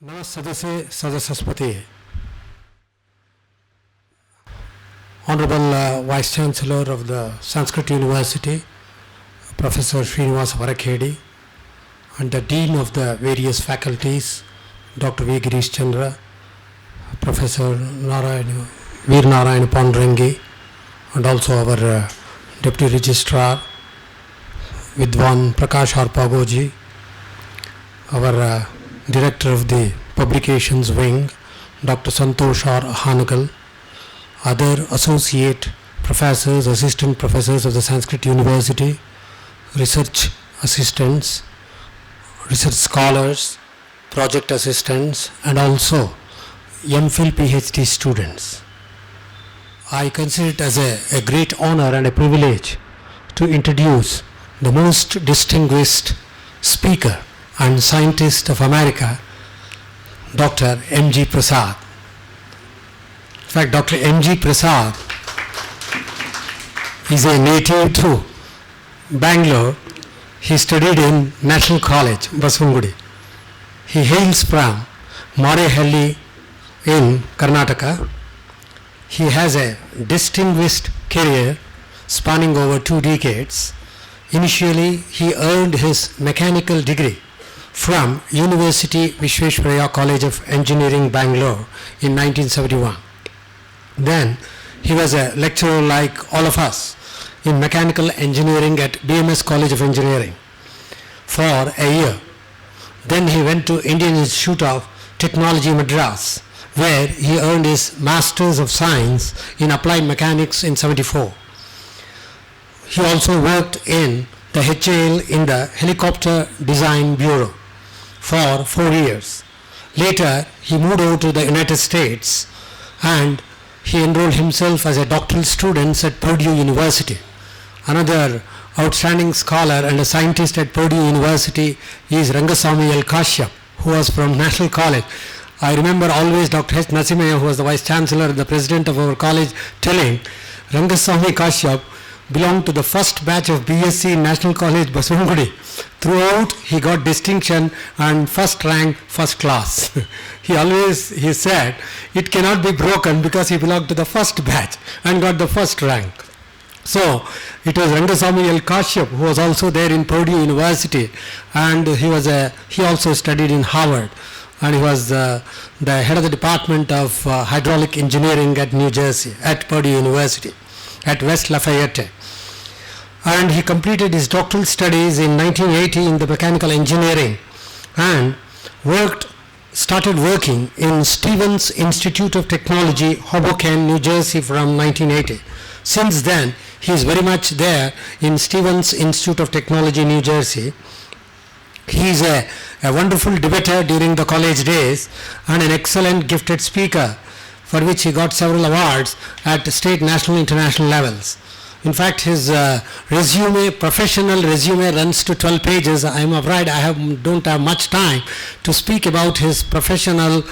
Namasadase Sadasaspati. Honorable Vice Chancellor of the Sanskrit University, Professor Srinivasa Varakhedi, and the Dean of the various faculties, Dr. V. Girish Chandra, Professor Veer Narayan Pondarangi, and also our Deputy Registrar, Vidwan Prakash R. Pagoji, our Director of the Publications Wing, Dr. Santosh R. Hanagal, other associate professors, assistant professors of the Sanskrit University, research assistants, research scholars, project assistants, and also MPhil PhD students. I consider it as a great honor and a privilege to introduce the most distinguished speaker and scientist of America, Dr. M.G. Prasad. In fact, Dr. M.G. Prasad is a native to Bangalore. He studied in National College, Basavangudi. He hails from Marehalli in Karnataka. He has a distinguished career spanning over 2 decades. Initially, he earned his mechanical degree from University Visvesvaraya College of Engineering, Bangalore in 1971. Then he was a lecturer like all of us in mechanical engineering at BMS College of Engineering for a year. Then he went to Indian Institute of Technology, Madras, where he earned his Masters of Science in Applied Mechanics in 74. He also worked in the HAL in the Helicopter Design Bureau for 4 years. Later, he moved over to the United States and he enrolled himself as a doctoral student at Purdue University. Another outstanding scholar and a scientist at Purdue University is Rangasamy L. Kashyap, who was from National College. I remember always Dr. H. Nasimaya, who was the Vice Chancellor and the President of our college, telling Rangasamy Kashyap belonged to the first batch of BSc in National College, Basavangudi. Throughout, he got distinction and first rank, first class. he said, it cannot be broken because he belonged to the first batch and got the first rank. So, it was Rangasamy L. Kashyap who was also there in Purdue University, and he also studied in Harvard, and he was the head of the Department of Hydraulic Engineering at New Jersey, at Purdue University, at West Lafayette. And he completed his doctoral studies in 1980 in the mechanical engineering and started working in Stevens Institute of Technology, Hoboken, New Jersey from 1980. Since then, he is very much there in Stevens Institute of Technology, New Jersey. He is a wonderful debater during the college days and an excellent gifted speaker, for which he got several awards at state, national, international levels. In fact, his professional resume runs to 12 pages. I am afraid I don't have much time to speak about his professional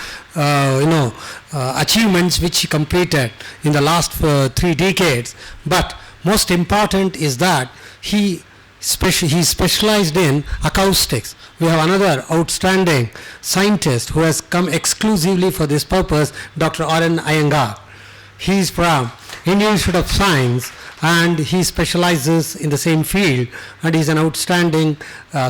achievements which he completed in the last 3 decades. But most important is that he specialized in acoustics. We have another outstanding scientist who has come exclusively for this purpose, Dr. R.N. Iyengar. He is from Indian Institute of Science and he specializes in the same field, and he is an outstanding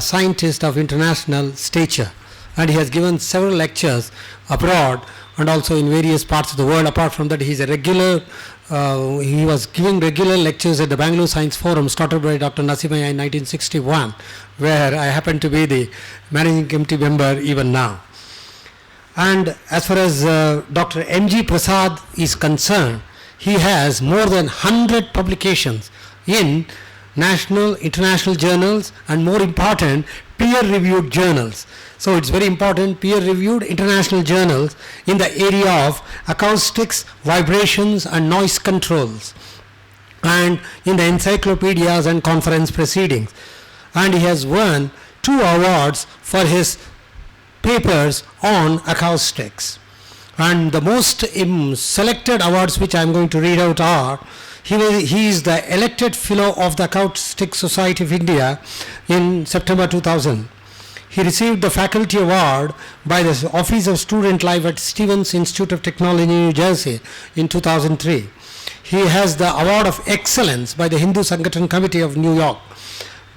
scientist of international stature. And he has given several lectures abroad and also in various parts of the world. Apart from that, he was giving regular lectures at the Bangalore Science Forum started by Dr. Nasimaya in 1961, where I happen to be the managing committee member even now. And as far as Dr. M.G. Prasad is concerned, he has more than 100 publications in national, international journals, and more important, peer-reviewed journals. So it's very important, peer-reviewed international journals in the area of acoustics, vibrations, and noise controls, and in the encyclopedias and conference proceedings. And he has won 2 awards for his papers on acoustics. And the most selected awards which I am going to read out are, he is the elected fellow of the Acoustic Society of India in September 2000. He received the Faculty Award by the Office of Student Life at Stevens Institute of Technology, New Jersey in 2003. He has the Award of Excellence by the Hindu Sangathan Committee of New York.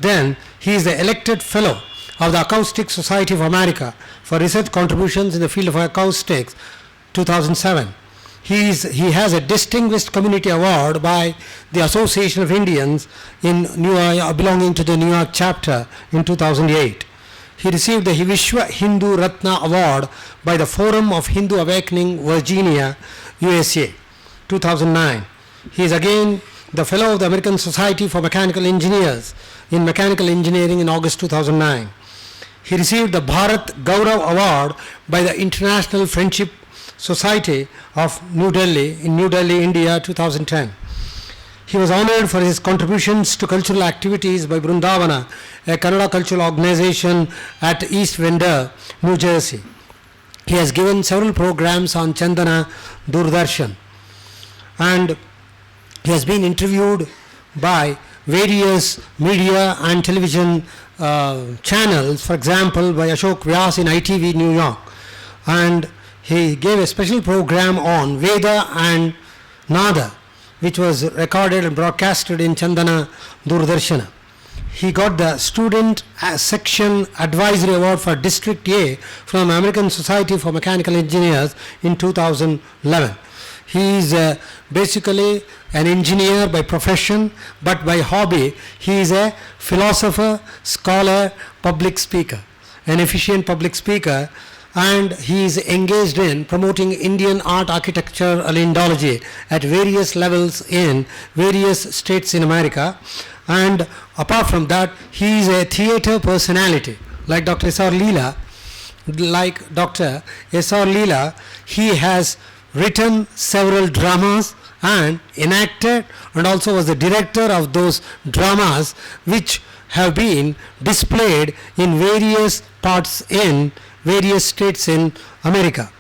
Then he is the elected fellow of the Acoustic Society of America for research contributions in the field of acoustics, 2007. He has a Distinguished Community Award by the Association of Indians in New York, belonging to the New York chapter in 2008. He received the Vishwa Hindu Ratna Award by the Forum of Hindu Awakening, Virginia, USA, 2009. He is again the Fellow of the American Society for Mechanical Engineers in Mechanical Engineering in August 2009. He received the Bharat Gaurav Award by the International Friendship Society of New Delhi in New Delhi, India, 2010. He was honored for his contributions to cultural activities by Brindavana, a Kannada cultural organization at East Vendor, New Jersey. He has given several programs on Chandana Doordarshan, and he has been interviewed by various media and television channels, for example by Ashok Vyas in ITV New York, and he gave a special program on Veda and Nada, which was recorded and broadcasted in Chandana Doordarshana. He got the Student Section Advisory Award for District A from the American Society for Mechanical Engineers in 2011. He is basically an engineer by profession, but by hobby he is a philosopher, scholar, public speaker, an efficient public speaker, and he is engaged in promoting Indian art, architecture and Indology at various levels in various states in America. And apart from that, he is a theatre personality like Dr. S.R. Leela. He has written several dramas and enacted and also was the director of those dramas which have been displayed in various parts in various states in America.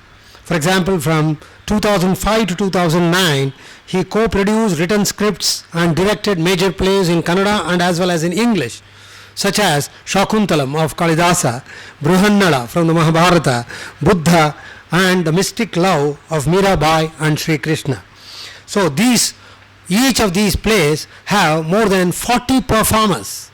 For example, from 2005 to 2009, he co-produced written scripts and directed major plays in Kannada and as well as in English, such as Shakuntalam of Kalidasa, Bruhannala from the Mahabharata, Buddha, and the mystic love of Mirabai and Sri Krishna. So each of these plays have more than 40 performers.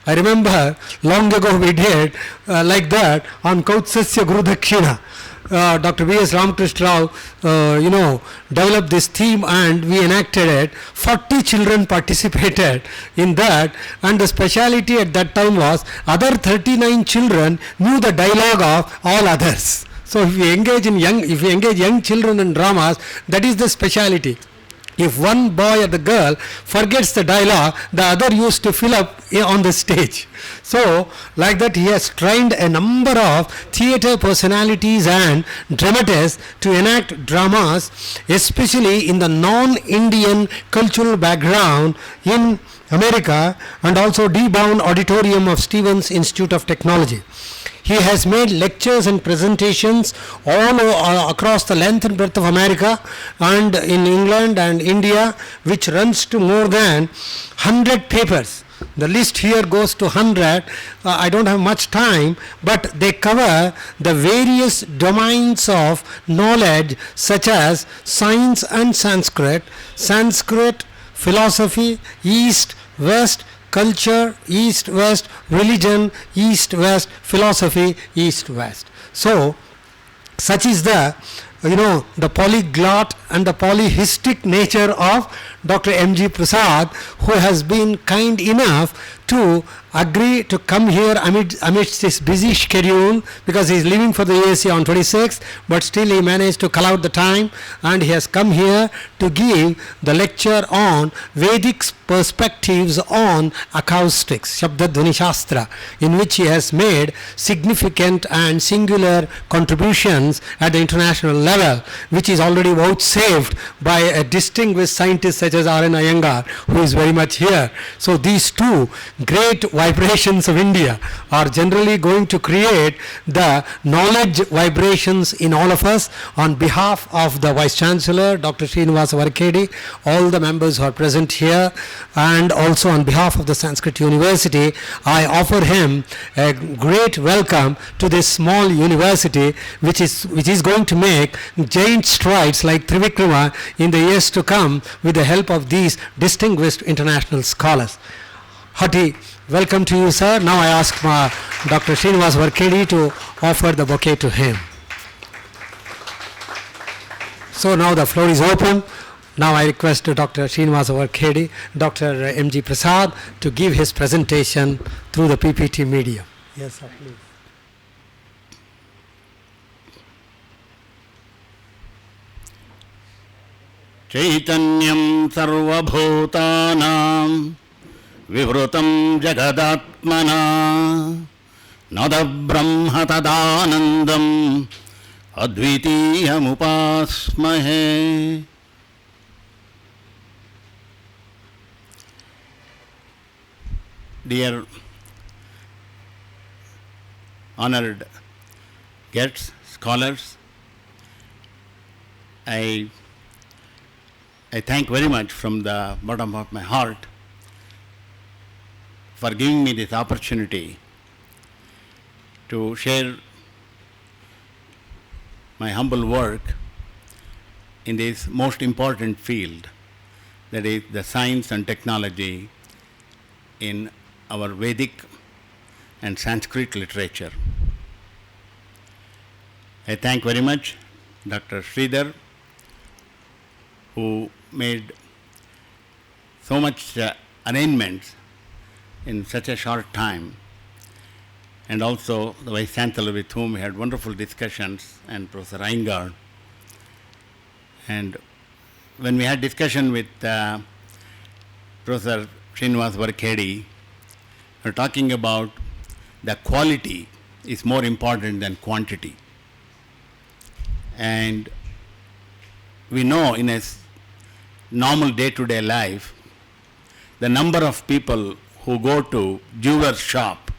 I remember long ago we did like that on Kautsasya Guru Dakshina. Dr. V.S. Ramakrishna Rao, developed this theme and we enacted it. 40 children participated in that, and the speciality at that time was other 39 children knew the dialogue of all others. So if we engage young children in dramas, that is the speciality. If one boy or the girl forgets the dialogue, the other used to fill up on the stage. So like that, he has trained a number of theatre personalities and dramatists to enact dramas, especially in the non-Indian cultural background in America, and also D-bound Auditorium of Stevens Institute of Technology. He has made lectures and presentations all across the length and breadth of America and in England and India, which runs to more than 100 papers. The list here goes to 100. I don't have much time, but they cover the various domains of knowledge such as science and Sanskrit, philosophy, East, West, culture, East, West, religion, East, West, philosophy, East, West. So, such is the polyglot and the polyhistic nature of Dr. M.G. Prasad, who has been kind enough to agree to come here amidst his busy schedule, because he is leaving for the USA on 26th, but still he managed to call out the time, and he has come here to give the lecture on Vedic perspectives on acoustics, Shabda Dhvani Shastra, in which he has made significant and singular contributions at the international level, which is already vouchsafed by a distinguished scientist such as R.N. Iyengar, who is very much here. So these two great vibrations of India are generally going to create the knowledge vibrations in all of us. On behalf of the Vice Chancellor, Dr. Srinivasa Varkedi, all the members who are present here, and also on behalf of the Sanskrit University, I offer him a great welcome to this small university which is going to make giant strides like Trivikrama in the years to come with the help of these distinguished international scholars. Hearty welcome to you, sir. Now I ask Dr. Srinivasa Varkedi to offer the bouquet to him. So now the floor is open. Now I request Dr. Srinivasa Varkedi, Dr. M.G. Prasad to give his presentation through the PPT medium. Yes, sir, please. Chaitanyam sarvabhutanam vivrutam jagatmana nada brahma tadanandam advitiyam upasmahe. Dear honored guests, scholars, I thank very much from the bottom of my heart for giving me this opportunity to share my humble work in this most important field, that is the science and technology in our Vedic and Sanskrit literature. I thank very much Dr. Sridhar, who made so much arrangements in such a short time, and also the Vice Chancellor, with whom we had wonderful discussions, and Professor Iyengar. And when we had discussion with Professor Srinivasa Varkedi, we were talking about the quality is more important than quantity. And we know in a normal day-to-day life, the number of people who go to jeweler's shop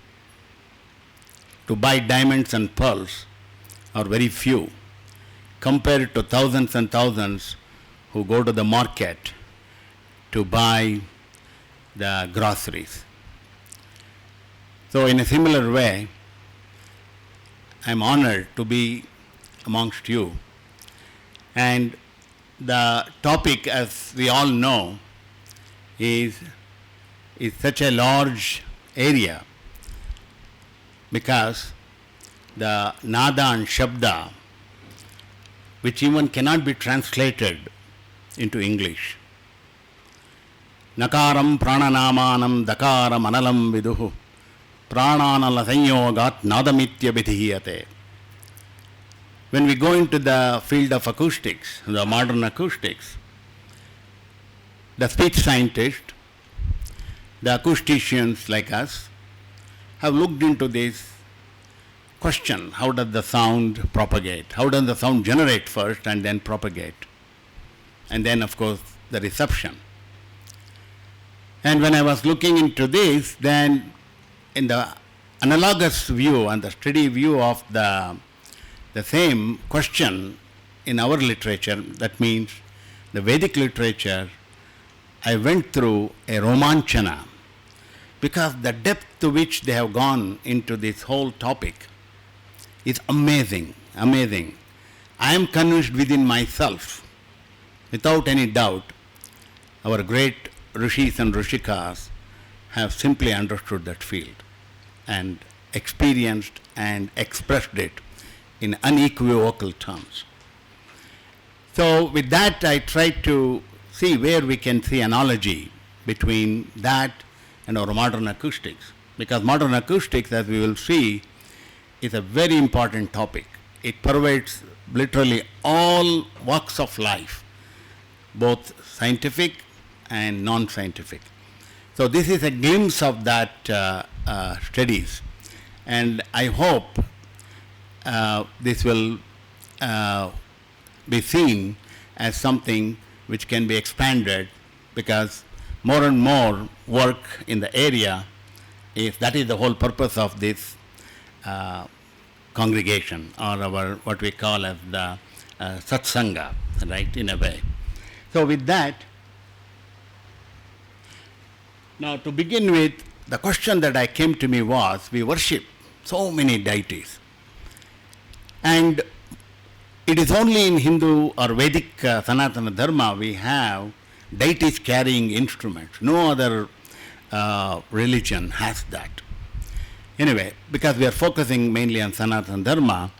to buy diamonds and pearls are very few, compared to thousands and thousands who go to the market to buy the groceries. So in a similar way, I am honored to be amongst you. And the topic, as we all know, is such a large area, because the nada and shabda, which even cannot be translated into English. Nakaram prananamanam dakaram analam viduhu prananala sanyogat nadamitya vidhiyate. When we go into the field of acoustics, the modern acoustics, the speech scientists, the acousticians like us, have looked into this question: how does the sound propagate? How does the sound generate first and then propagate? And then, of course, the reception. And when I was looking into this, then in the analogous view and the steady view of the same question in our literature, that means the Vedic literature, I went through a romanchana, because the depth to which they have gone into this whole topic is amazing, amazing. I am convinced within myself, without any doubt, our great rishis and rishikas have simply understood that field and experienced and expressed it in unequivocal terms. So with that, I try to see where we can see analogy between that and our modern acoustics, because modern acoustics, as we will see, is a very important topic. It pervades literally all walks of life, both scientific and non-scientific. So this is a glimpse of that studies, and I hope this will be seen as something which can be expanded because more and more work in the area that is the whole purpose of this congregation, or our what we call as the satsanga, right, in a way. So with that, now to begin with, the question that I came to me was, we worship so many deities, and it is only in Hindu or Vedic Sanatana Dharma we have deities carrying instruments. No other religion has that. Anyway, because we are focusing mainly on Sanatana Dharma,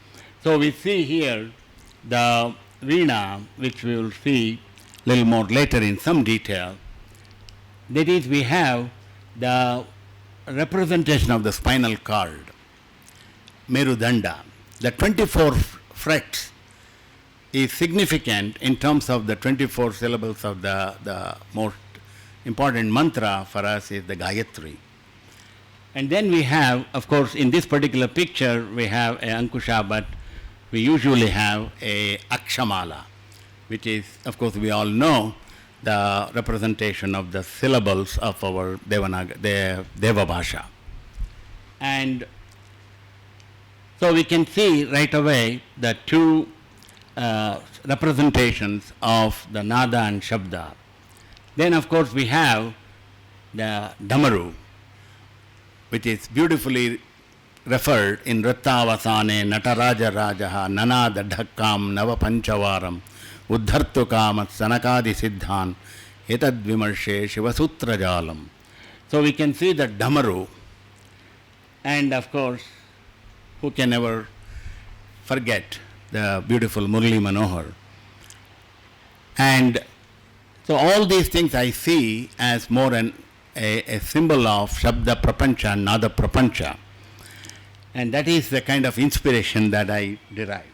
so we see here the Veena, which we will see a little more later in some detail. That is, we have the representation of the spinal cord, Merudanda. The 24 frets is significant in terms of the 24 syllables of the most important mantra for us is the Gayatri. And then we have, of course, in this particular picture, we have a Ankusha, but we usually have a Akshamala, which is, of course, we all know the representation of the syllables of our Deva Bhasha. And so we can see right away the two representations of the Nada and Shabda. Then, of course, we have the Damaru, which is beautifully referred in Rittavasane Nataraja Rajaha Nanada Dhakkam Nava Panchavaram Uddhartu Kamat Sanakadi Siddhan Etad Vimarshe Shivasutra Jalam. So we can see the Damaru, and of course, who can ever forget the beautiful Murli Manohar. And so all these things I see as more a symbol of Shabda Prapancha and Nada Prapancha. And that is the kind of inspiration that I derive.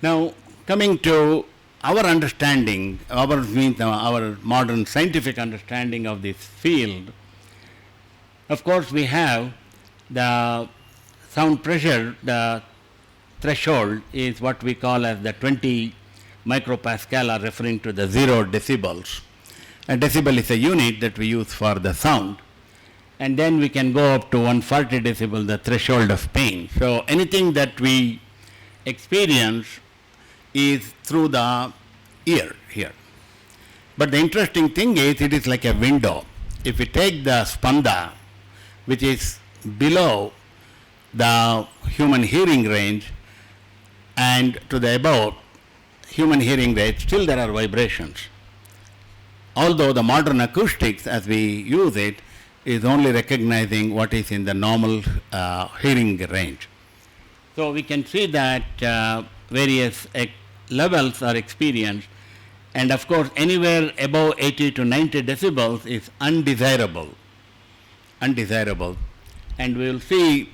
Now, coming to our understanding, our modern scientific understanding of this field, of course we have the sound pressure, the threshold is what we call as the 20 micropascal, are referring to the 0 decibels. A decibel is a unit that we use for the sound. And then we can go up to 140 decibel, the threshold of pain. So anything that we experience is through the ear here. But the interesting thing is, it is like a window. If we take the spanda, which is below the human hearing range, and to the above human hearing range, still there are vibrations. Although the modern acoustics, as we use it, is only recognizing what is in the normal hearing range. So we can see that various levels are experienced, and of course anywhere above 80 to 90 decibels is undesirable. And we will see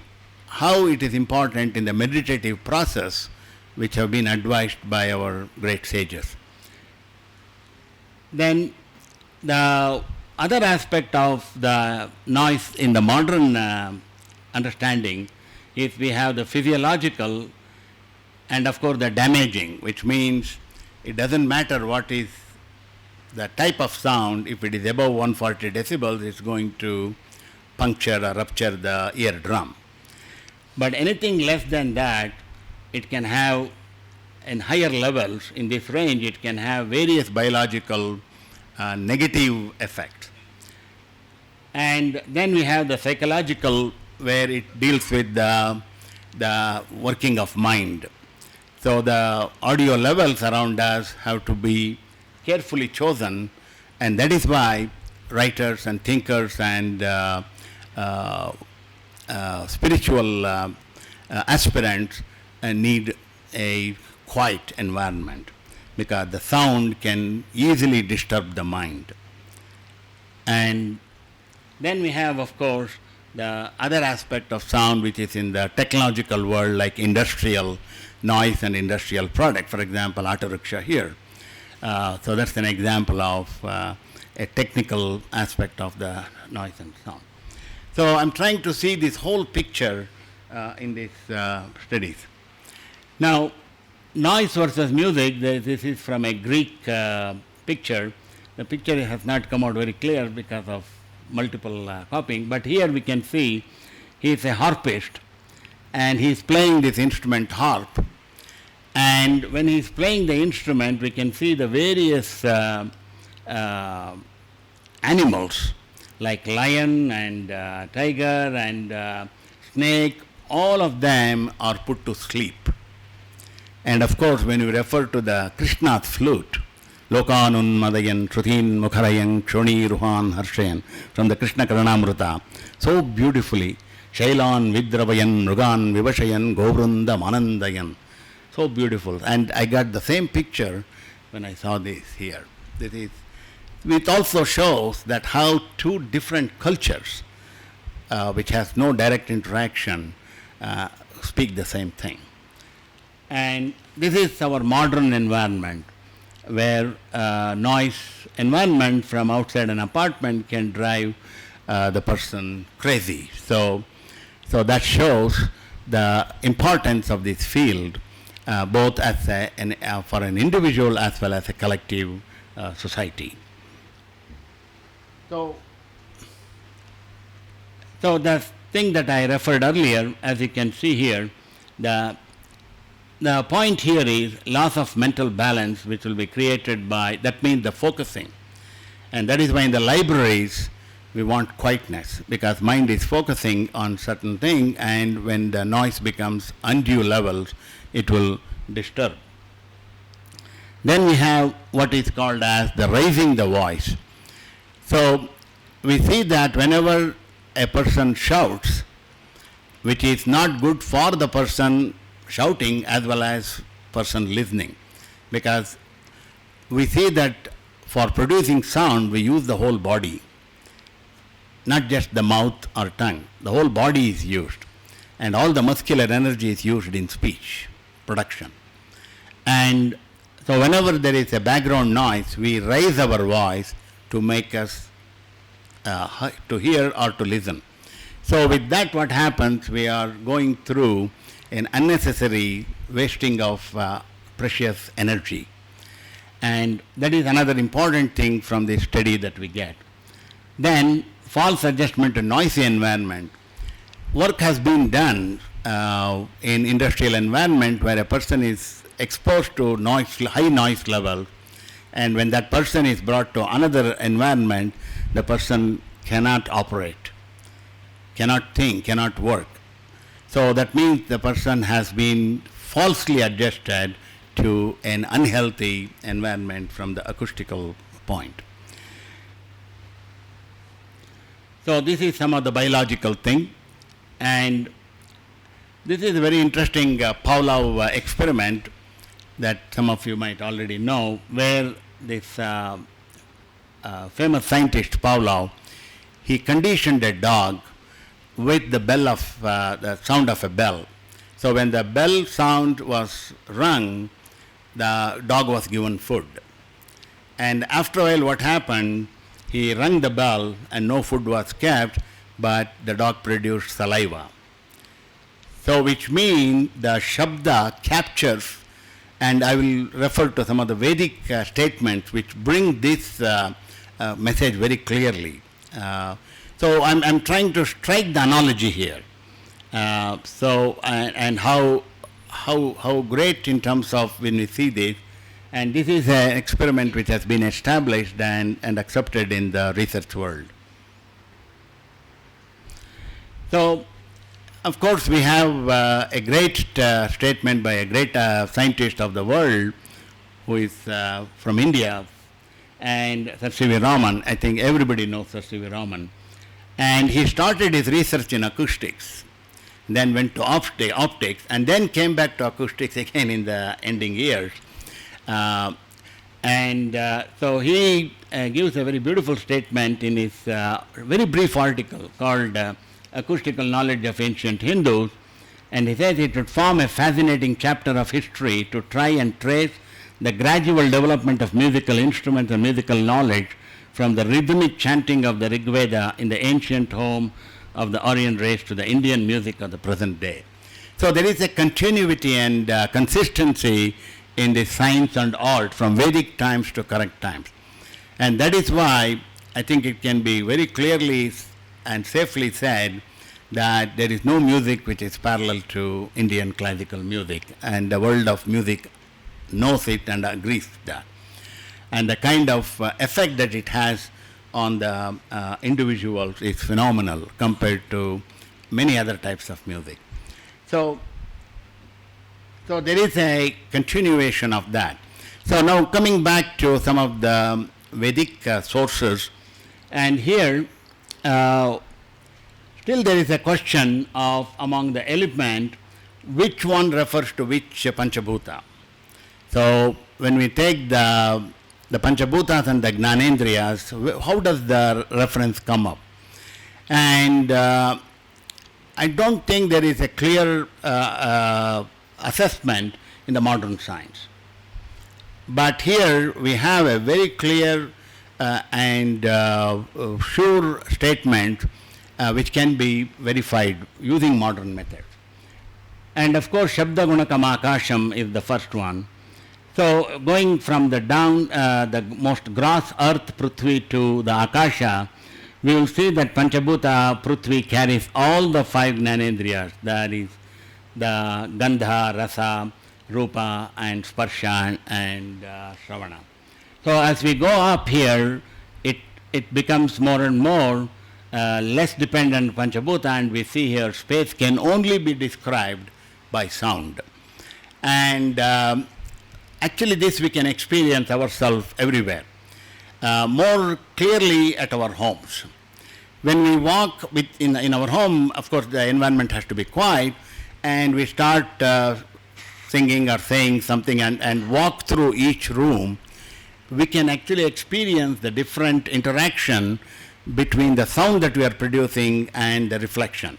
how it is important in the meditative process, which have been advised by our great sages. Then the other aspect of the noise in the modern understanding is we have the physiological and of course the damaging, which means it doesn't matter what is the type of sound. If it is above 140 decibels, it's going to puncture or rupture the eardrum. But anything less than that, it can have, in higher levels in this range, it can have various biological negative effects. And then we have the psychological, where it deals with the working of mind. So the audio levels around us have to be carefully chosen, and that is why writers and thinkers and spiritual aspirants need a quiet environment, because the sound can easily disturb the mind. And then we have, of course, the other aspect of sound, which is in the technological world, like industrial noise and industrial product. For example, auto rickshaw here. So that's an example of a technical aspect of the noise and sound. So I'm trying to see this whole picture in these studies. Now, noise versus music, this is from a Greek picture. The picture has not come out very clear because of multiple copying, but here we can see he is a harpist and he is playing this instrument harp. And when he is playing the instrument, we can see the various animals like lion and tiger and snake, all of them are put to sleep. And of course, when we refer to the Krishna's flute, Lokanun Madayan, Shrutin Mukharayan, Kshoni Ruhan Harshayan, from the Krishna Karanamrita, so beautifully, Shailan Vidravayan, Rugan Vivashayan, Govrunda Manandayan, so beautiful. And I got the same picture when I saw this here. It also shows that how two different cultures, which has no direct interaction, speak the same thing. And this is our modern environment, where noise environment from outside an apartment can drive the person crazy. So that shows the importance of this field, both as for an individual as well as a collective society. So the thing that I referred earlier, as you can see here, the point here is loss of mental balance, which will be created by, that means the focusing. And that is why in the libraries we want quietness, because mind is focusing on certain thing, and when the noise becomes undue levels, it will disturb. Then we have what is called as the raising the voice. So we see that whenever a person shouts, which is not good for the person shouting as well as person listening, because we see that for producing sound we use the whole body, not just the mouth or tongue. The whole body is used, and all the muscular energy is used in speech production. And so whenever there is a background noise, we raise our voice to make us to hear or to listen. So with that, what happens, we are going through an unnecessary wasting of precious energy. And that is another important thing from the study that we get. Then false adjustment to noisy environment. Work has been done in industrial environment where a person is exposed to noise, high noise level, and when that person is brought to another environment, the person cannot operate, cannot think, cannot work. So that means the person has been falsely adjusted to an unhealthy environment from the acoustical point. So this is some of the biological thing, and this is a very interesting Pavlov experiment that some of you might already know, where this famous scientist Pavlov, he conditioned a dog with the bell of the sound of a bell. So when the bell sound was rung, the dog was given food. And after a while, what happened? He rang the bell and no food was kept, but the dog produced saliva. So which means the Shabda captures, and I will refer to some of the Vedic statements which bring this message very clearly. So I'm trying to strike the analogy here. And how great in terms of when we see this, and this is an experiment which has been established and accepted in the research world. So, of course, we have a great statement by a great scientist of the world who is from India, and Sir C.V. Raman. I think everybody knows Sir C.V. Raman. And he started his research in acoustics, then went to optics, and then came back to acoustics again in the ending years. So he gives a very beautiful statement in his very brief article called Acoustical Knowledge of Ancient Hindus, and he says it would form a fascinating chapter of history to try and trace the gradual development of musical instruments and musical knowledge from the rhythmic chanting of the Rig Veda in the ancient home of the Aryan race to the Indian music of the present day. So there is a continuity and consistency in the science and art from Vedic times to current times. And that is why I think it can be very clearly and safely said that there is no music which is parallel to Indian classical music, and the world of music knows it and agrees with that. And the kind of effect that it has on the individuals is phenomenal compared to many other types of music. So there is a continuation of that. So now coming back to some of the Vedic sources, and here still there is a question of among the element which one refers to which Pancha Bhuta. So when we take the Pancha Bhutas and the Gnanendriyas, how does the reference come up? And I don't think there is a clear assessment in the modern science. But here we have a very clear and sure statement which can be verified using modern methods. And of course, Shabda Gunakam Akasham is the first one. So going from the down, the most gross earth Prithvi to the Akasha, we will see that Panchabhuta Prithvi carries all the 5 Gnanendriyas, that is the Gandha, Rasa, Rupa and Sparsha and Shravana. So as we go up here, it becomes more and more less dependent on Panchabhuta, and we see here space can only be described by sound. And actually this we can experience ourselves everywhere. More clearly at our homes. When we walk in our home, of course the environment has to be quiet, and we start singing or saying something and walk through each room, we can actually experience the different interaction between the sound that we are producing and the reflection.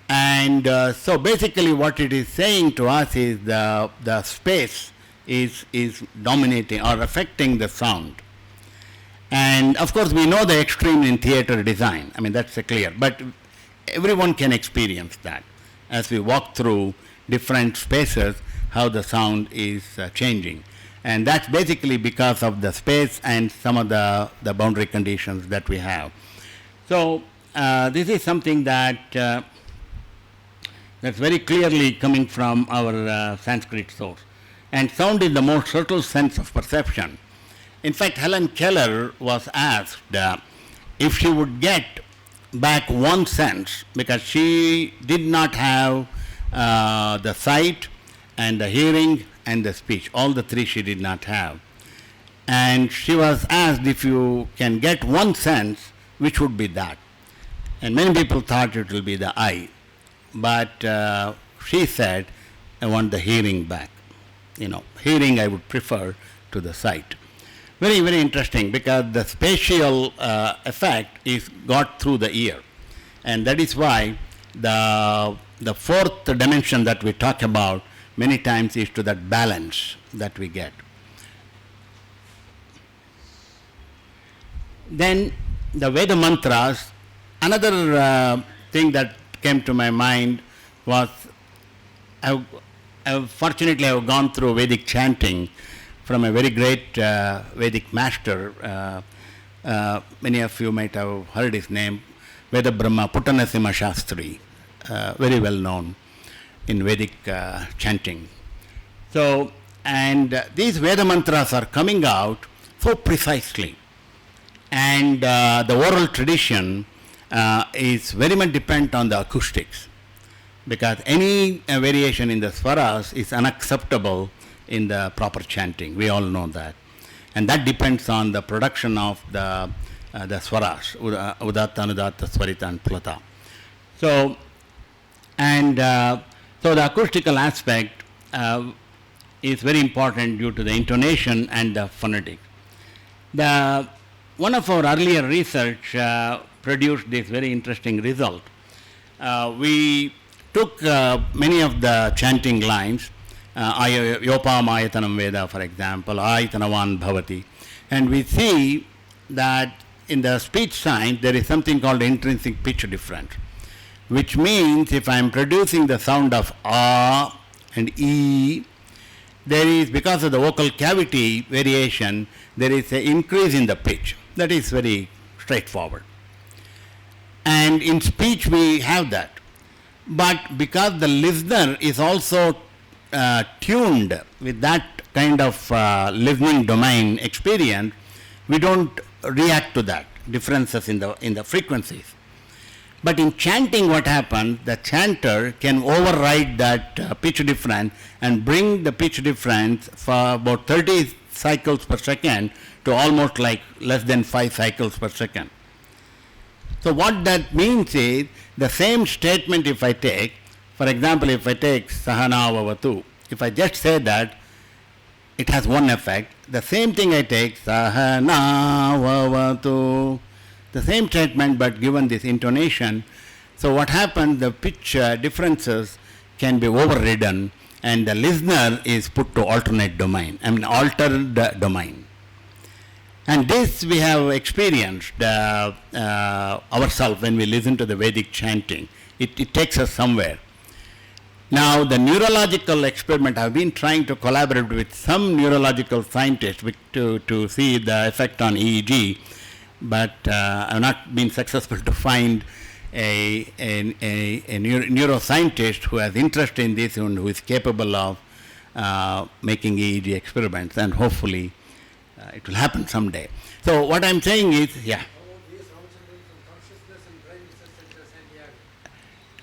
And so basically what it is saying to us is the space is dominating or affecting the sound. And of course we know the extreme in theater design, I mean that's clear, but everyone can experience that as we walk through different spaces, how the sound is changing. And that's basically because of the space and some of the boundary conditions that we have. So this is something that that's very clearly coming from our Sanskrit source. And sound is the most subtle sense of perception. In fact, Helen Keller was asked if she would get back one sense, because she did not have the sight and the hearing and the speech. All the 3 she did not have. And she was asked if you can get one sense, which would be that? And many people thought it will be the eye. But she said, I want the hearing back. Hearing I would prefer to the sight. Very, very interesting, because the spatial effect is got through the ear. And that is why the 4th dimension that we talk about many times is to that balance that we get. Then the Veda mantras, another thing that came to my mind was, fortunately I have gone through Vedic chanting from a very great Vedic master. Many of you might have heard his name, Veda Brahma Puttanasima Shastri, very well known in Vedic chanting. So, and these Veda mantras are coming out so precisely, and the oral tradition is very much dependent on the acoustics, because any variation in the swaras is unacceptable in the proper chanting. We all know that. And that depends on the production of the swaras, udatta, anudatta, swarita and plata. So, and so the acoustical aspect is very important due to the intonation and the phonetics. One of our earlier research produced this very interesting result. We took many of the chanting lines, Yopam Ayatanam Veda, for example, Ayatanavan Bhavati, and we see that in the speech science there is something called intrinsic pitch difference, which means if I am producing the sound of A and E, there is, because of the vocal cavity variation, there is an increase in the pitch. That is very straightforward. And in speech we have that. But because the listener is also tuned with that kind of listening domain experience, we don't react to that differences in the frequencies. But in chanting, what happens, the chanter can override that pitch difference and bring the pitch difference for about 30 cycles per second to almost like less than 5 cycles per second. So what that means is, the same statement if I take, for example, if I take Sahana Vavatu, if I just say that, it has one effect. The same thing I take Sahana Vavatu, the same statement but given this intonation. So what happens, the pitch differences can be overridden and the listener is put to alternate domain, altered domain. And this we have experienced ourselves when we listen to the Vedic chanting. It takes us somewhere. Now the neurological experiment, I've been trying to collaborate with some neurological scientists to see the effect on EEG, but I've not been successful to find a neuroscientist who has interest in this and who is capable of making EEG experiments, and hopefully it will happen someday. So what I'm saying is, yeah.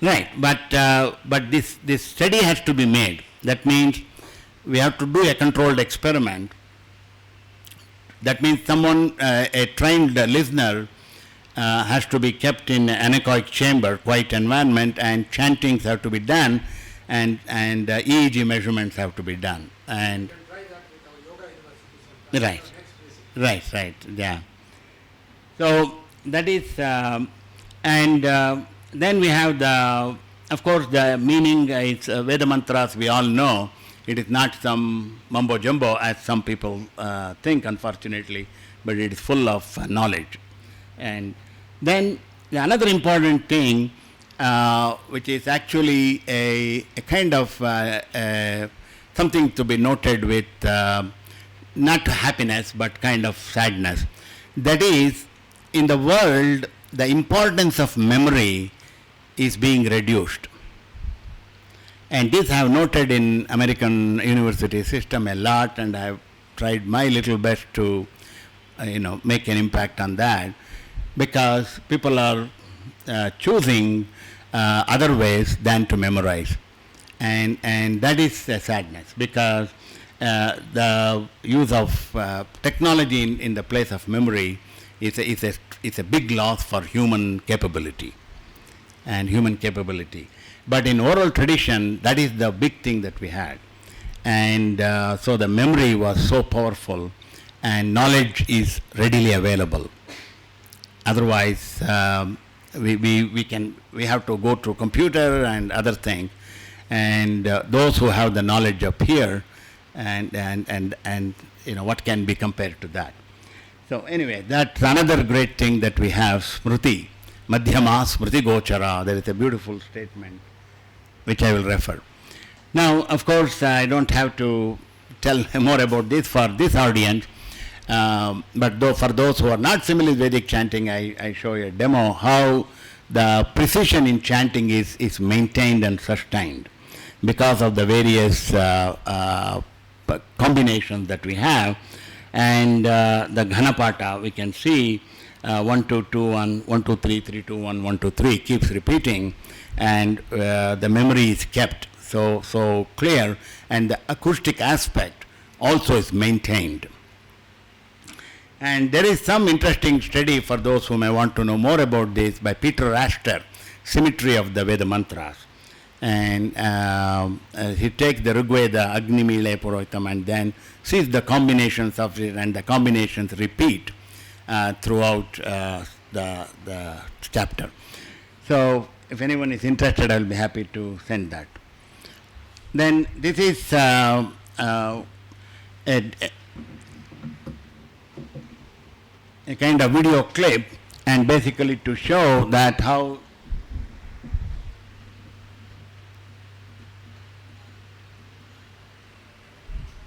Right, but this study has to be made. That means we have to do a controlled experiment. That means someone, a trained listener, has to be kept in an anechoic chamber, quiet environment, and chantings have to be done, and EEG measurements have to be done. And right, yeah. So that is, then we have of course, the meaning. It's Veda mantras. We all know it is not some mumbo jumbo as some people think, unfortunately, but it is full of knowledge. And then another important thing, which is actually a kind of something to be noted with not happiness but kind of sadness. That is, in the world, the importance of memory is being reduced. And this I have noted in American university system a lot, and I have tried my little best to make an impact on that, because people are choosing other ways than to memorize. And that is a sadness, because the use of technology in the place of memory is a big loss for human capability. But in oral tradition, that is the big thing that we had. And so the memory was so powerful, and knowledge is readily available. Otherwise, we have to go to computer and other things, and those who have the knowledge up here, and what can be compared to that. So anyway, that's another great thing that we have, Smriti. Madhyama Smriti Gochara. There is a beautiful statement which I will refer. Now, of course, I don't have to tell more about this for this audience, but for those who are not familiar with Vedic chanting, I show you a demo how the precision in chanting is maintained and sustained because of the various combinations that we have. And the Ghanapata, we can see 1, 2, 2, 1, 1, 2, 3, 3, 2, 1, 1, 2, 3 keeps repeating, and the memory is kept so clear, and the acoustic aspect also is maintained. And there is some interesting study for those who may want to know more about this by Peter Astor, Symmetry of the Veda Mantras. And he takes the Rigveda, Agni Mile Purohitam, and then sees the combinations of it, and the combinations repeat throughout the chapter. So if anyone is interested, I will be happy to send that. Then this is a kind of video clip, and basically to show that how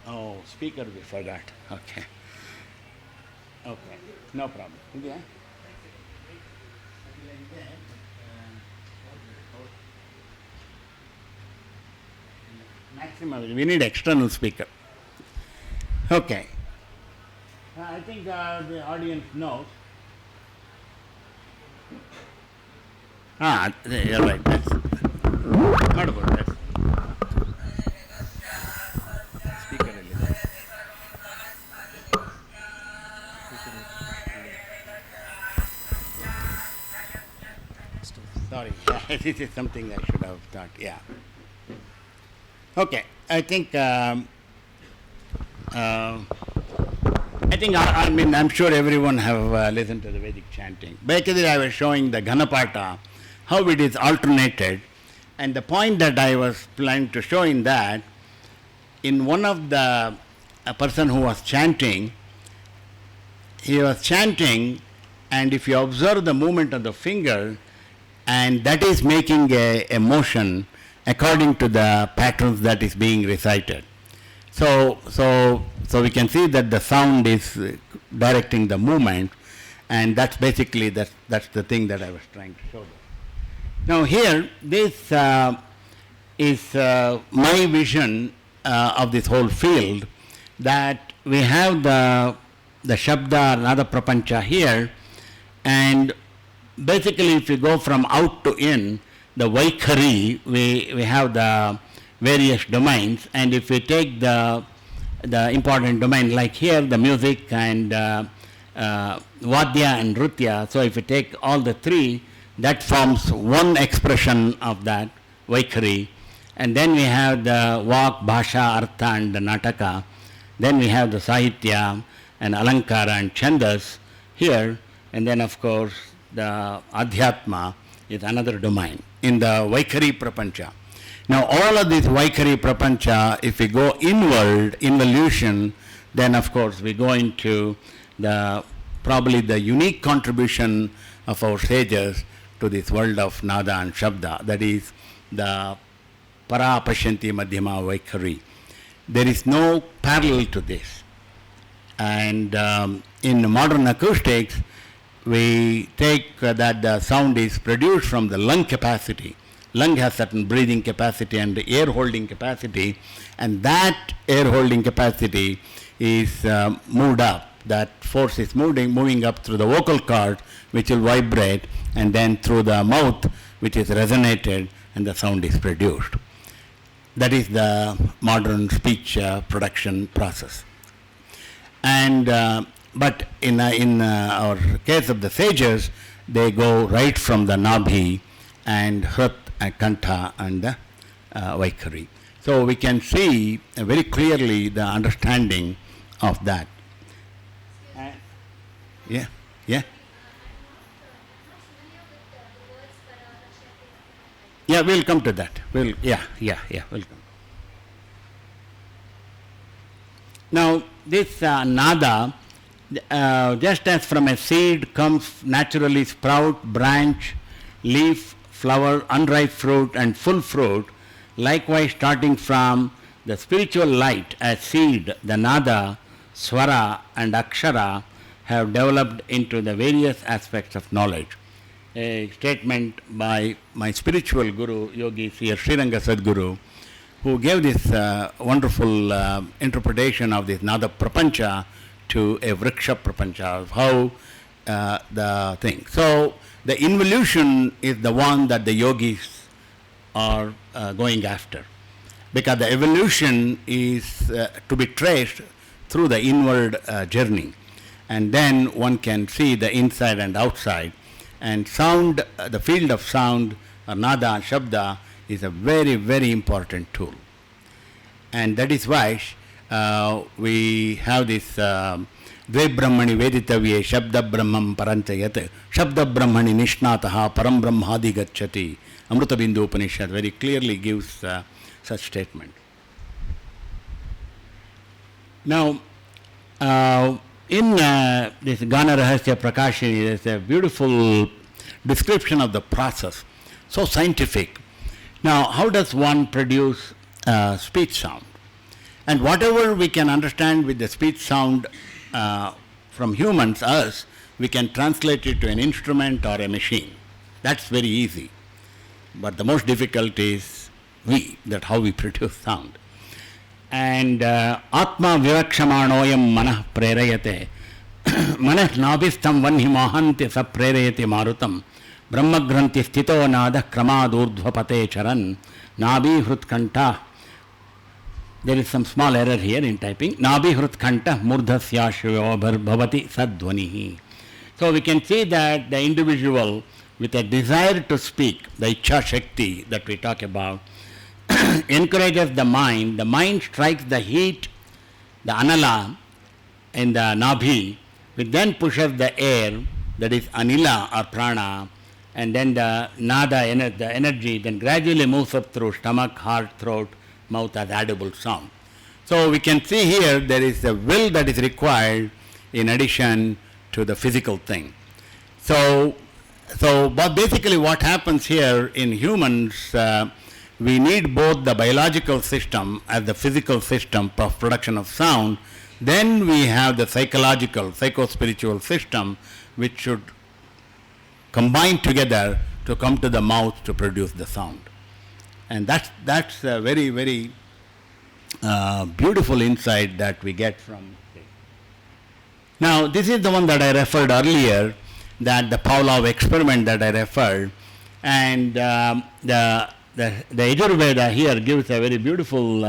Oh, speaker we forgot. Okay. Okay, no problem. Yeah. Maximum, we need external speaker. Okay. I think the audience knows. You're right. That's not about that. Speaker really. Sorry, this is something I should have thought. Yeah. Okay, I think. I mean, I'm sure everyone have listened to the Vedic chanting. Basically, I was showing the Ganapata, how it is alternated, and the point that I was planning to show in that, in one of the a person who was chanting, he was chanting, and if you observe the movement of the finger, and that is making a motion according to the patterns that is being recited. So we can see that the sound is directing the movement, and that's basically that's the thing that I was trying to show. Now here, this is my vision of this whole field, that we have the Shabda, another Prapancha here, and basically if you go from out to in, the Vaikhari, we have the various domains, and if we take the important domain, like here the music and Vadya and Nritya, so if we take all the three, that forms one expression of that Vaikhari, and then we have the Vak, Bhasha, Artha and the Nataka, then we have the Sahitya and Alankara and Chandas here, and then of course the Adhyatma is another domain in the Vaikhari Prapancha. Now all of this Vaikhari Prapancha, if we go inward, involution, then of course we go into probably the unique contribution of our sages to this world of Nada and Shabda, that is the Para Pashanti Madhyama Vaikhari. There is no parallel to this. And in modern acoustics, we take that the sound is produced from the lung capacity. Lung has certain breathing capacity and air holding capacity, and that air holding capacity is moved up. That force is moving up through the vocal cord, which will vibrate, and then through the mouth, which is resonated, and the sound is produced. That is the modern speech production process. And but in our case of the sages, they go right from the Nabhi and Hrit and Kantha and the Vaikhari. So we can see very clearly the understanding of that. Yeah. Yeah, we'll come to that. We'll come. Now, this nada, just as from a seed comes naturally sprout, branch, leaf, flower, unripe fruit and full fruit, likewise starting from the spiritual light as seed, the nada, swara and akshara have developed into the various aspects of knowledge. A statement by my spiritual guru, Yogi Sri Sriranga Sadguru, who gave this wonderful interpretation of this Nada Prapancha to a Vriksha Prapancha, of how the thing. So the involution is the one that the yogis are going after, because the evolution is to be traced through the inward journey, and then one can see the inside and outside. And sound, the field of sound, nada and shabda, is a very, very important tool. And that is why we have this Dve Brahmani Veditavye Shabda Brahmam Paranchayat Shabda Brahmani Nishnataha Param Brahmadi Gacchati. Amrita Bindu Upanishad very clearly gives such statement. Now, in this Gana Rahasya Prakashini, there is a beautiful description of the process, so scientific. Now, how does one produce speech sound? And whatever we can understand with the speech sound from humans, us, we can translate it to an instrument or a machine. That's very easy. But the most difficult is that how we produce sound. And Atma Vivakshamanoyam Manah Prerayate Manah Nabhistam Vanhi Mahanti Sa Prerayate Marutam Brahmagranti Sthito Nada Kramadurdhvapate Charan Nabi Hrutkanta. There is some small error here in typing. Nabi Hrutkanta Murdhasyashyo Bhavati Sadhvanihi. So we can see that the individual with a desire to speak, the Ichha Shakti that we talk about, encourages the mind strikes the heat, the anala in the nabhi, which then pushes the air, that is anila or prana, and then the nada, the energy, then gradually moves up through stomach, heart, throat, mouth as audible sound. So we can see here there is a will that is required in addition to the physical thing. But basically what happens here in humans, we need both the biological system as the physical system of production of sound. Then we have the psychological, psycho-spiritual system, which should combine together to come to the mouth to produce the sound. And that's a very, very beautiful insight that we get from this. Now, this is the one that I referred earlier, that the Pavlov experiment that I referred, and the Yajurveda here gives a very beautiful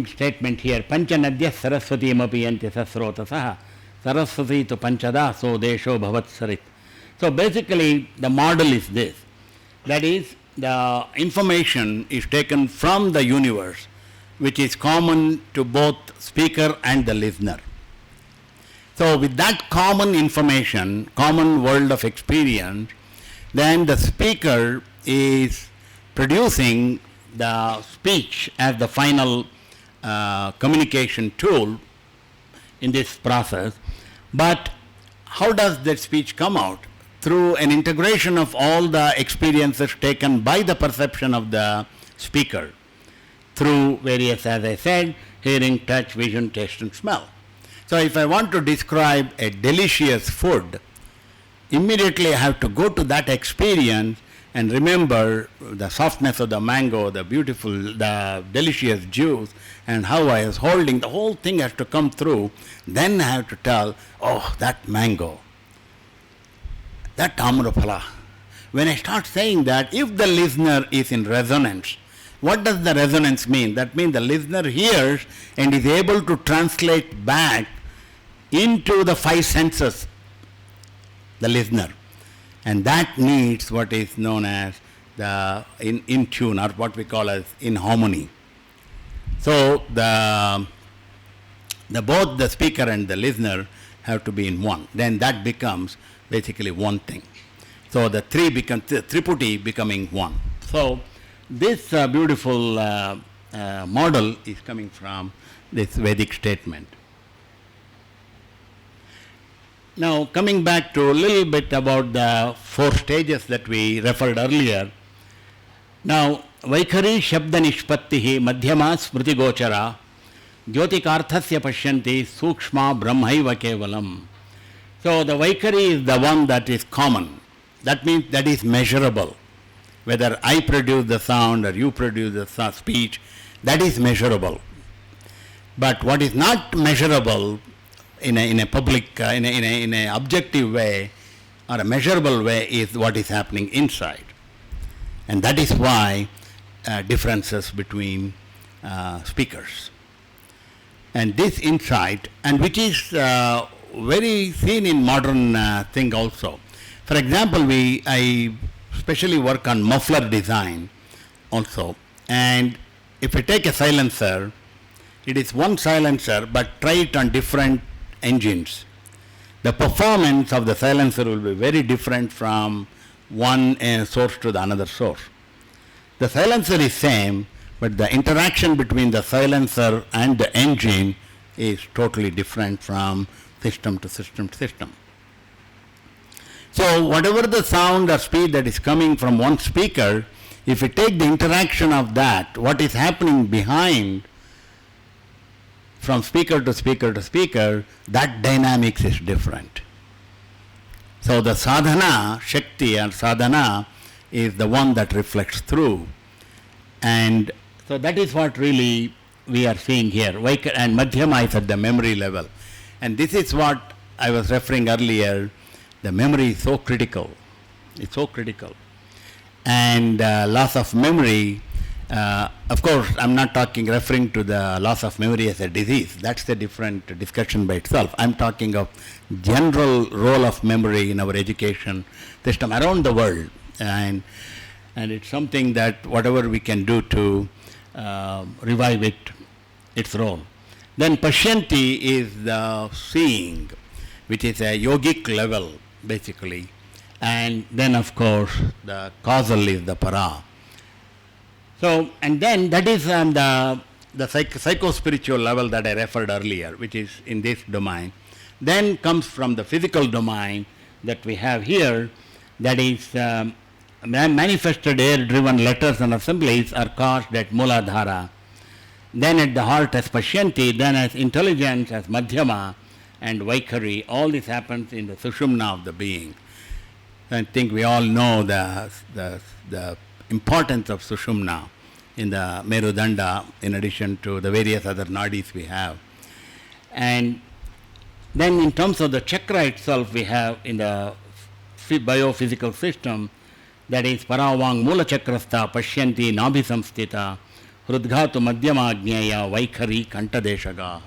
statement here. Pancha nadya saraswati mapi yanti sasrotasaha saraswati tu panchada so desho bhavat sarit. So basically the model is this. That is, the information is taken from the universe, which is common to both speaker and the listener. So with that common information, common world of experience, then the speaker is producing the speech as the final communication tool in this process. But how does that speech come out? Through an integration of all the experiences taken by the perception of the speaker, through various, as I said, hearing, touch, vision, taste and smell. So if I want to describe a delicious food, immediately I have to go to that experience and remember the softness of the mango, the beautiful, the delicious juice, and how I was holding. The whole thing has to come through. Then I have to tell, oh, that mango, that amraphala. When I start saying that, if the listener is in resonance, what does the resonance mean? That means the listener hears and is able to translate back into the five senses, the listener. And that needs what is known as the in tune, or what we call as in harmony. So the both the speaker and the listener have to be in one. Then that becomes basically one thing. So the three becomes Triputi becoming one. So this beautiful model is coming from this Vedic statement. Now, coming back to a little bit about the four stages that we referred earlier. Now, Vaikhari Shabda Nishpattihi Madhyama Smriti Gochara Jyotikarthasya Pashyanti Sukshma Brahmaiva Kevalam. So, the Vaikhari is the one that is common. That means that is measurable. Whether I produce the sound or you produce the speech, that is measurable. But what is not measurable in a public, in a objective way or a measurable way is what is happening inside. And that is why differences between speakers. And this insight, and which is very seen in modern thing also. For example, I especially work on muffler design also. And if you take a silencer, it is one silencer, but try it on different engines. The performance of the silencer will be very different from one source to the another source. The silencer is same, but the interaction between the silencer and the engine is totally different from system to system to system. So whatever the sound or speed that is coming from one speaker If you take the interaction of that, what is happening behind, from speaker to speaker to speaker, that dynamics is different. So the sadhana, Shakti or sadhana, is the one that reflects through. And so that is what really we are seeing here. And Madhyama is at the memory level. And this is what I was referring earlier. The memory is so critical. It's so critical. And loss of memory, of course, I'm not referring to the loss of memory as a disease. That's a different discussion by itself. I'm talking of general role of memory in our education system around the world. And it's something that whatever we can do to revive its role. Then Pashyanti is the seeing, which is a yogic level, basically. And then, of course, the causal is the para. So, and then that is the psycho-spiritual level that I referred earlier, which is in this domain. Then comes from the physical domain that we have here, that is manifested air-driven letters and assemblies are caused at Mooladhara. Then at the heart as Pashyanti, then as intelligence as Madhyama and Vaikhari. All this happens in the Sushumna of the being. I think we all know the importance of Sushumna in the Merudanda, in addition to the various other nadis we have. And then in terms of the chakra itself, we have in the biophysical system, that is Paravang Mula Chakrastha, Pashyanti, Nabhi Samstita, Hrudghatu Madhyama Agneya, Vaikhari, Kantadeshagaha.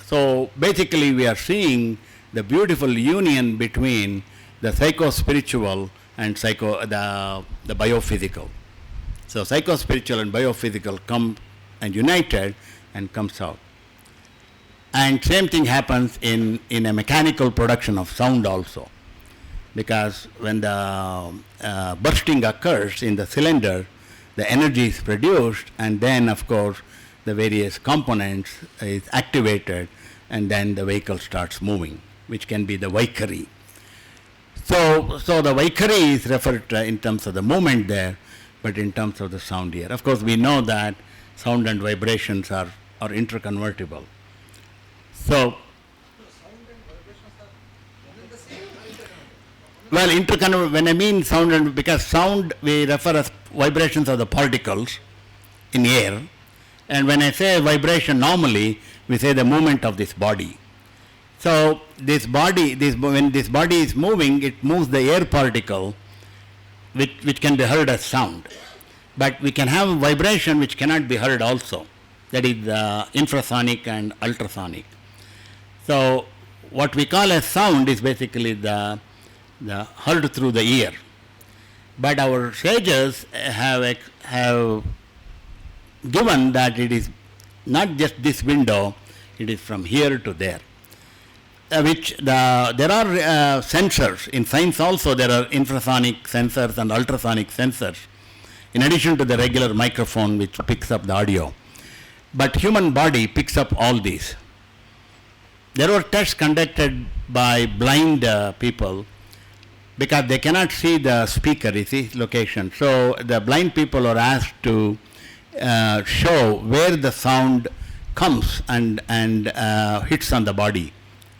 So basically we are seeing the beautiful union between the psycho-spiritual and the biophysical. So psycho-spiritual and biophysical come and united and comes out. And same thing happens in a mechanical production of sound also. Because when the bursting occurs in the cylinder, the energy is produced, and then of course the various components is activated, and then the vehicle starts moving, which can be the Vaikhari. So the Vaikhari is referred to in terms of the movement there, but in terms of the sound here. Of course, we know that sound and vibrations are interconvertible. So, well, when I mean sound, because sound we refer as vibrations of the particles in air, and when I say vibration normally, we say the movement of this body. So this body, when this body is moving, it moves the air particle, which can be heard as sound. But we can have vibration which cannot be heard also. That is infrasonic and ultrasonic. So what we call as sound is basically the heard through the ear. But our sages have given that it is not just this window, it is from here to there. There are sensors. In science also there are infrasonic sensors and ultrasonic sensors, in addition to the regular microphone which picks up the audio. But human body picks up all these. There were tests conducted by blind people because they cannot see the speaker, you see, location. So the blind people are asked to show where the sound comes and hits on the body,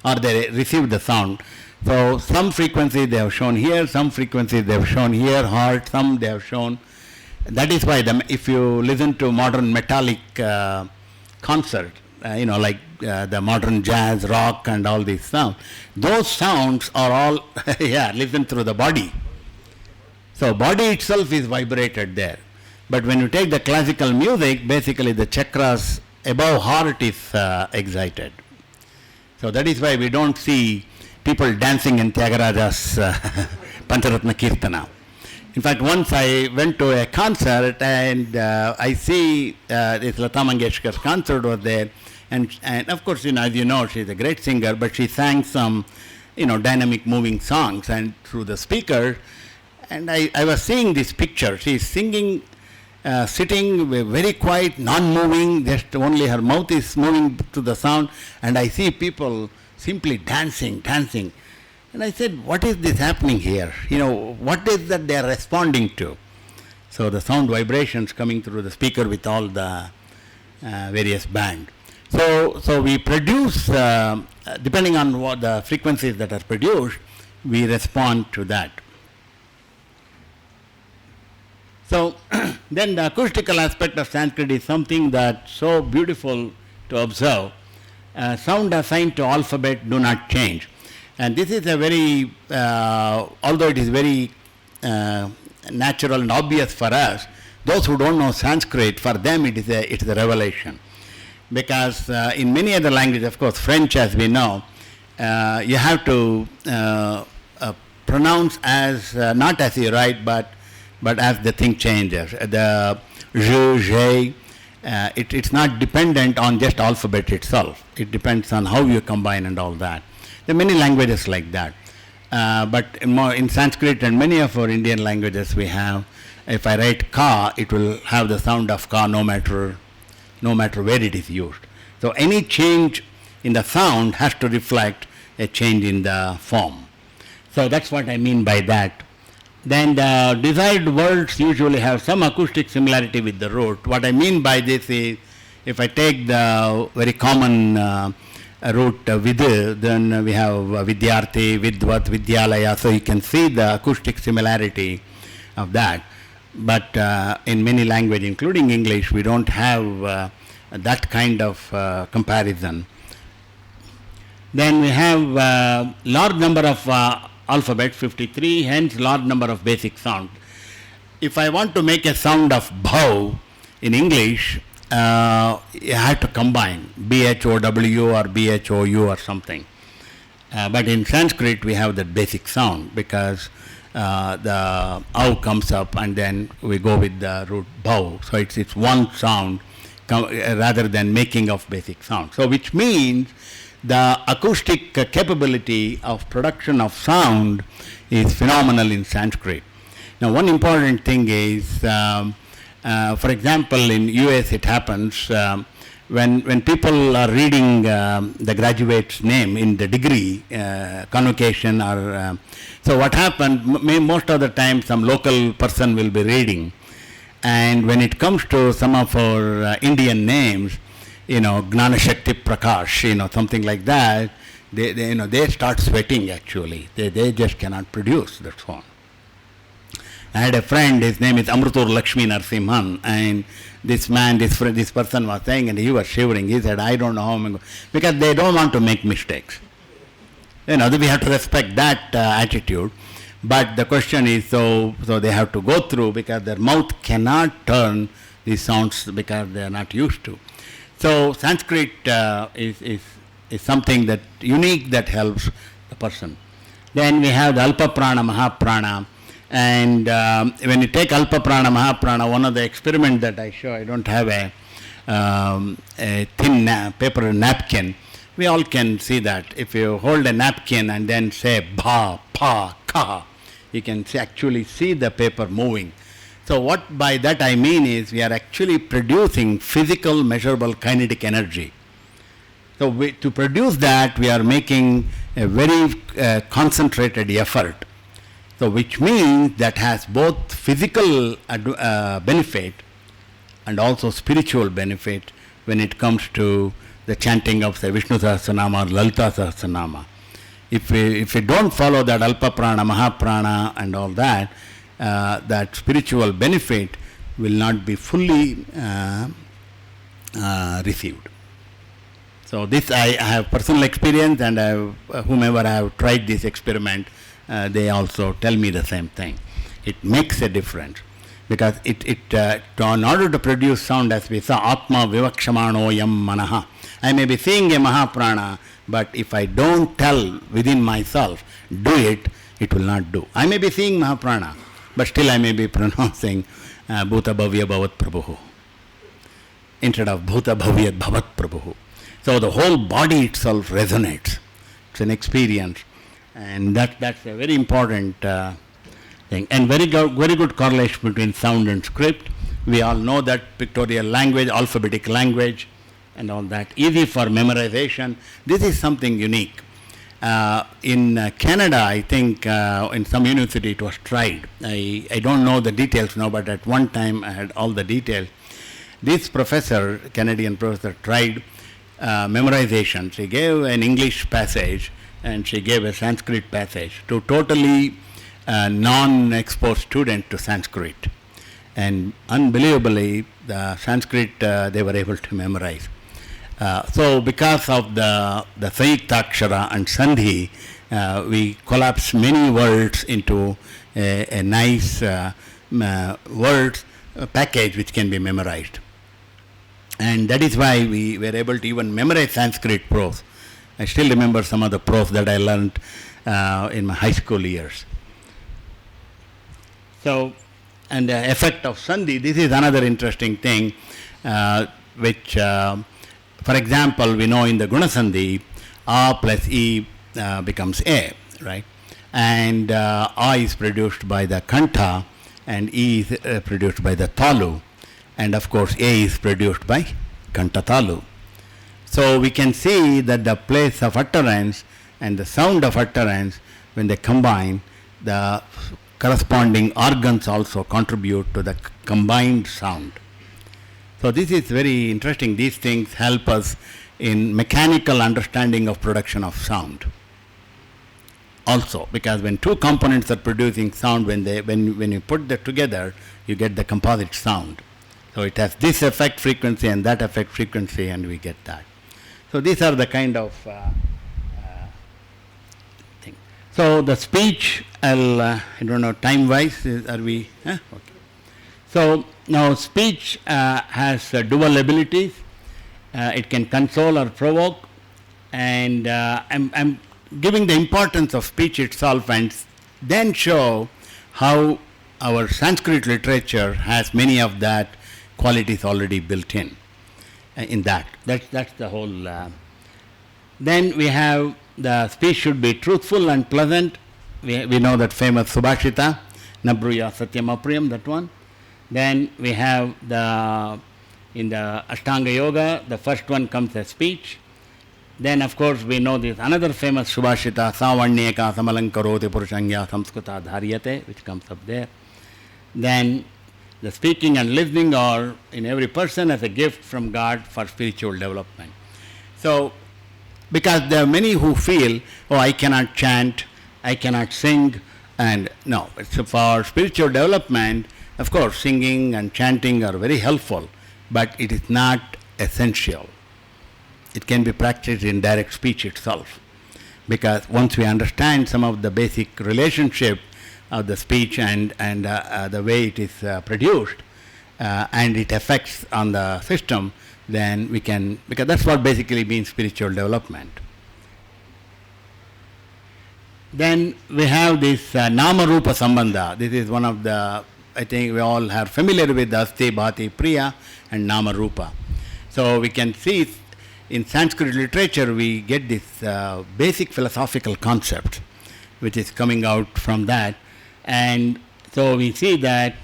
or they receive the sound. So some frequency they have shown here, some frequency they have shown here, heart, some they have shown. That is why if you listen to modern metallic concert, like the modern jazz, rock and all these sounds, those sounds are all, listened through the body. So body itself is vibrated there. But when you take the classical music, basically the chakras above heart is excited. So that is why we don't see people dancing in Tyagaraja's Pancharatna Kirtana. In fact, once I went to a concert and I see this Lata Mangeshkar's concert was there, and of course, as you know, she's a great singer, but she sang some, dynamic moving songs and through the speaker, and I was seeing this picture. She's singing, sitting very quiet, non-moving, just only her mouth is moving to the sound, and I see people simply dancing. And I said, what is this happening here? What is that they are responding to? So the sound vibrations coming through the speaker with all the various band. So we produce, depending on what the frequencies that are produced, we respond to that. So then the acoustical aspect of Sanskrit is something that's so beautiful to observe. Sound assigned to alphabet do not change. And this is a very, although it is very natural and obvious for us, those who don't know Sanskrit, for them it is a revelation. Because in many other languages, of course, French as we know, you have to pronounce as, not as you write, but as the thing changes. The je, it's not dependent on just alphabet itself. It depends on how you combine and all that. There are many languages like that. But in Sanskrit and many of our Indian languages we have, if I write ka, it will have the sound of ka no matter where it is used. So any change in the sound has to reflect a change in the form. So that's what I mean by that. Then the desired words usually have some acoustic similarity with the root. What I mean by this is, if I take the very common root vid, then we have vidyarthi, vidvat, vidyalaya, so you can see the acoustic similarity of that. But in many languages, including English, we don't have that kind of comparison. Then we have large number of alphabet, 53, hence large number of basic sounds. If I want to make a sound of bhav in English, you have to combine BHOW or BHOU or something. But in Sanskrit we have that basic sound because the au comes up and then we go with the root bhav. So it's one sound rather than making of basic sound. So which means the acoustic capability of production of sound is phenomenal in Sanskrit. Now one important thing is, for example, in US it happens when people are reading the graduate's name in the degree convocation or so what happens, most of the time some local person will be reading, and when it comes to some of our Indian names, Gnana Shakti Prakash, something like that, they start sweating actually. They just cannot produce that one. I had a friend, his name is Amrutur Lakshmi Narsimhan, and this person was saying, and he was shivering. He said, I don't know how I'm going to, because they don't want to make mistakes. We have to respect that attitude. But the question is, so they have to go through because their mouth cannot turn these sounds because they are not used to. So Sanskrit is something that unique that helps the person. Then we have the Alpa Prana, Mahaprana. And when you take Alpa Prana, Mahaprana, one of the experiments that I show, I don't have a thin paper napkin. We all can see that. If you hold a napkin and then say Bha, Pa, Ka, you can actually see the paper moving. So what by that I mean is we are actually producing physical, measurable kinetic energy. So to produce that, we are making a very concentrated effort. So which means that has both physical benefit and also spiritual benefit when it comes to the chanting of the Vishnu Sahasranama or Lalita Sahasranama. If we don't follow that Alpa Prana, Mahaprana and all that, that spiritual benefit will not be fully received. So this I have personal experience, and whomever I have tried this experiment, they also tell me the same thing. It makes a difference because in order to produce sound, as we saw, Atma Vivakshamano Yam Manaha. I may be seeing a Mahaprana, but if I don't tell within myself, do it, it will not do. I may be seeing Mahaprana, but still I may be pronouncing Bhuta Bhavya Bhavat Prabhu instead of Bhuta Bhavyat Bhavat Prabhu. So the whole body itself resonates. It's an experience. And that's a very important thing. And very good correlation between sound and script. We all know that pictorial language, alphabetic language, and all that. Easy for memorization. This is something unique. In Canada, I think in some university it was tried. I don't know the details now, but at one time I had all the details. This professor, Canadian professor, tried memorization. She gave an English passage and she gave a Sanskrit passage to totally non-exposed student to Sanskrit. And unbelievably, the Sanskrit they were able to memorize. So because of the Sayuktakshara and Sandhi, we collapse many words into a nice words package which can be memorized. And that is why we were able to even memorize Sanskrit prose. I still remember some of the prose that I learned in my high school years. So, and the effect of Sandhi, this is another interesting thing which, for example, we know in the Guna Sandhi, A plus E becomes A, right? And A is produced by the Kantha and E is produced by the Talu. And of course, A is produced by Kantha Talu. So we can see that the place of utterance and the sound of utterance, when they combine, the corresponding organs also contribute to the combined sound. So this is very interesting. These things help us in mechanical understanding of production of sound. Also, because when two components are producing sound, when you put them together, you get the composite sound. So it has this effect frequency and that effect frequency, and we get that. So these are the kind of thing. So the speech, I don't know, time-wise, are we? Okay. So now speech has dual abilities. It can console or provoke, and I'm giving the importance of speech itself, and then show how our Sanskrit literature has many of that qualities already built in that. That's the whole. Then we have the speech should be truthful and pleasant. We know that famous Subhashita, Nabruya Satyam Apriyam, that one. Then we have in the Ashtanga Yoga, the first one comes as speech. Then of course we know this another famous Subhashita, Savanyeka Samalankaroti Purushangya Samskuta Dharyate, which comes up there. Then the speaking and listening are in every person as a gift from God for spiritual development. So, because there are many who feel, oh, I cannot chant, I cannot sing, and no, it's for spiritual development. Of course, singing and chanting are very helpful, but it is not essential. It can be practiced in direct speech itself, because once we understand some of the basic relationship of the speech and the way it is produced and it affects on the system, then we can, because that's what basically means spiritual development. Then we have this Nama Rupa Sambandha. This is one of the, I think we all are familiar with Asti, Bhati, Priya and Nama Rupa. So we can see in Sanskrit literature we get this basic philosophical concept which is coming out from that. And so we see that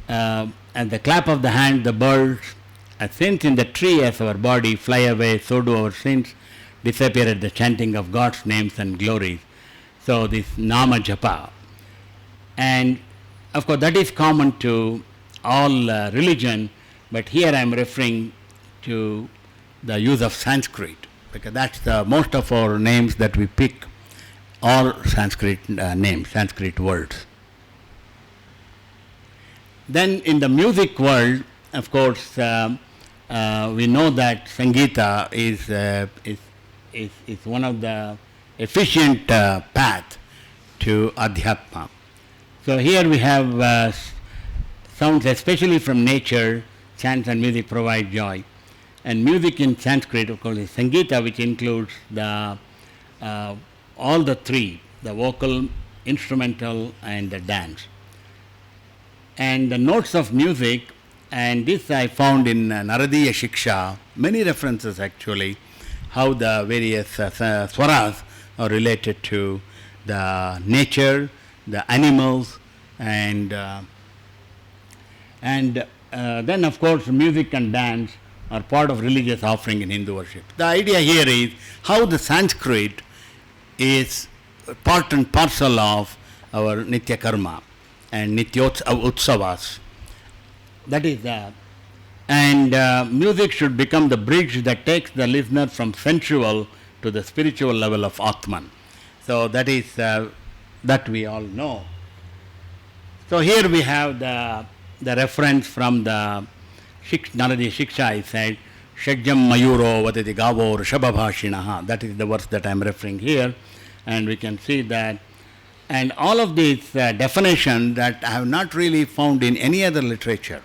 at the clap of the hand, the birds, as sins in the tree as our body fly away, so do our sins disappear at the chanting of God's names and glories. So this Nama Japa. And of course that is common to all religion, but here I am referring to the use of Sanskrit, because that's the most of our names that we pick are Sanskrit names, Sanskrit words. Then in the music world, of course, we know that Sangeeta is one of the efficient path to Adhyatma. So here we have sounds especially from nature. Chants and music provide joy. And music in Sanskrit, of course, is Sangeeta, which includes the all the three, the vocal, instrumental and the dance. And the notes of music, and this I found in Naradiya Shiksha, many references actually, how the various swaras are related to the nature, the animals, and then of course music and dance are part of religious offering in Hindu worship. The idea here is how the Sanskrit is part and parcel of our Nitya Karma and Utsavas. That is that. And music should become the bridge that takes the listener from sensual to the spiritual level of Atman. So that is that we all know. So here we have the reference from the Naradi Shiksha. I said, Shajjam Mayuro Vadati Gavo Rishabhabhashinaha. That is the verse that I am referring here. And we can see that. And all of these definitions that I have not really found in any other literature.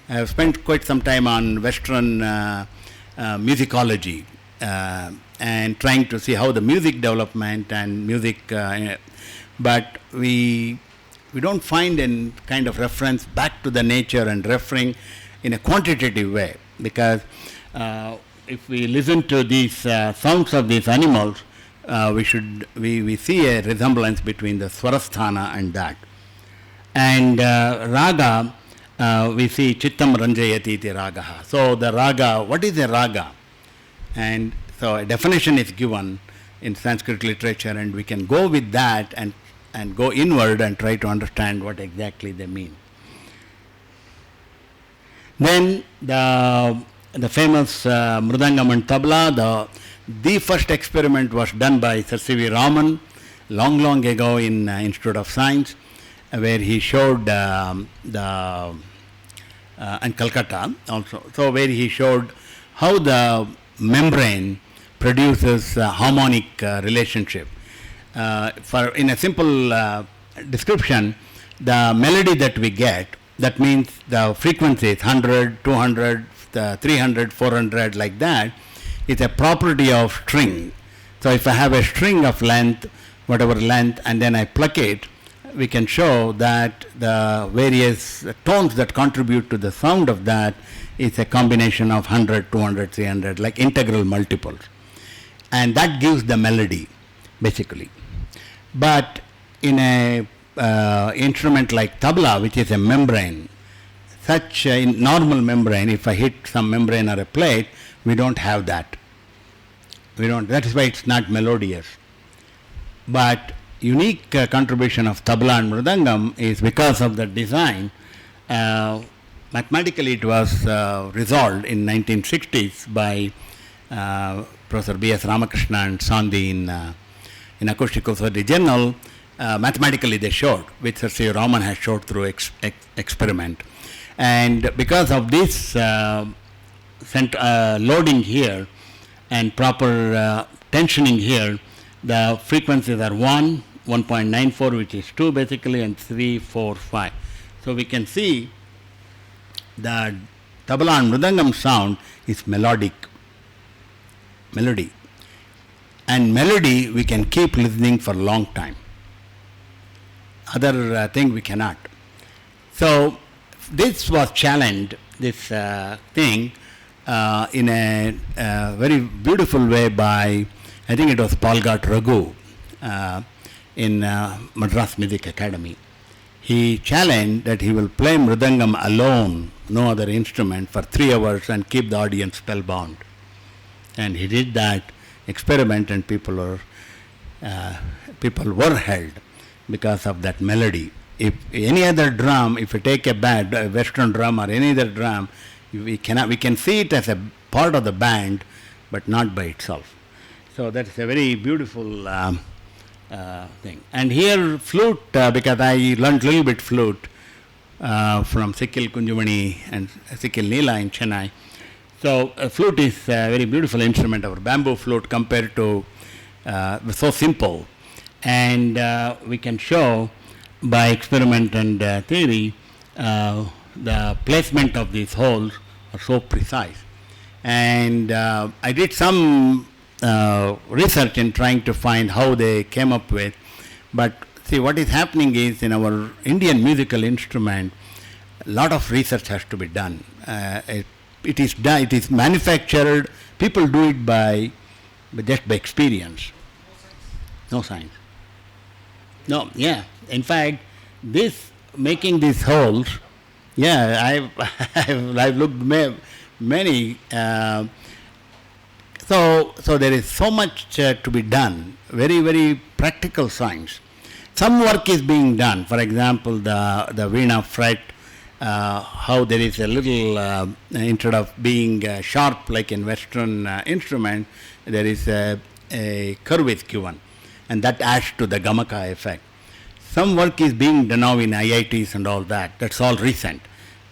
I have spent quite some time on Western musicology and trying to see how the music development and music, but we don't find a kind of reference back to the nature and referring in a quantitative way, because if we listen to these sounds of these animals, we see a resemblance between the Swarasthana and that. And raga, we see Chittam Ranjayati iti ragaha. So the raga, what is a raga? And so a definition is given in Sanskrit literature, and we can go with that and go inward and try to understand what exactly they mean. Then the famous Mridangam and Tabla, the first experiment was done by Sir C.V. Raman long ago in Institute of Science, where he showed and Calcutta also, so where he showed how the membrane produces a harmonic relationship. For in a simple description, the melody that we get, that means the frequency is 100, 200, 300, 400 like that, is a property of string. So if I have a string of length, whatever length, and then I pluck it, we can show that the various tones that contribute to the sound of that is a combination of 100, 200, 300, like integral multiples. And that gives the melody, basically. But in a instrument like tabla, which is a membrane, such a normal membrane, if I hit some membrane or a plate, we don't have that. That is why it's not melodious. But unique contribution of tabla and mridangam is because of the design. Mathematically, it was resolved in 1960s by Professor B.S. Ramakrishna and Sandhi in Acoustics of Sanskrit Journal. Mathematically, they showed, which Sir C. Raman has showed through experiment. And because of this loading here and proper tensioning here, the frequencies are 1, 1.94, which is 2 basically, and 3, 4, 5. So we can see the tabla and mridangam sound is melody. And melody we can keep listening for a long time. Other thing we cannot. So this was challenged, this thing, in a very beautiful way by, I think it was Palgat Raghu in Madras Music Academy. He challenged that he will play mridangam alone, no other instrument, for 3 hours and keep the audience spellbound. And he did that experiment, and people were held because of that melody. If any other drum, if you take a Western drum or any other drum, we can see it as a part of the band, but not by itself. So that's a very beautiful thing. And here flute, because I learned a little bit flute from Sikil Kunjumani and Sikil Neela in Chennai. So flute is a very beautiful instrument, our bamboo flute, compared to so simple. And we can show by experiment and theory the placement of these holes are so precise. And I did some research in trying to find how they came up with, but see, what is happening is in our Indian musical instrument, a lot of research has to be done. It is manufactured, people do it just by experience. No science. No, yeah. In fact, making these holes, yeah, I've looked many So there is so much to be done, very, very practical science. Some work is being done. For example, the Veena fret, how there is a little, instead of being sharp like in Western instrument, there is a curve is given, and that adds to the Gamaka effect. Some work is being done now in IITs and all that. That's all recent,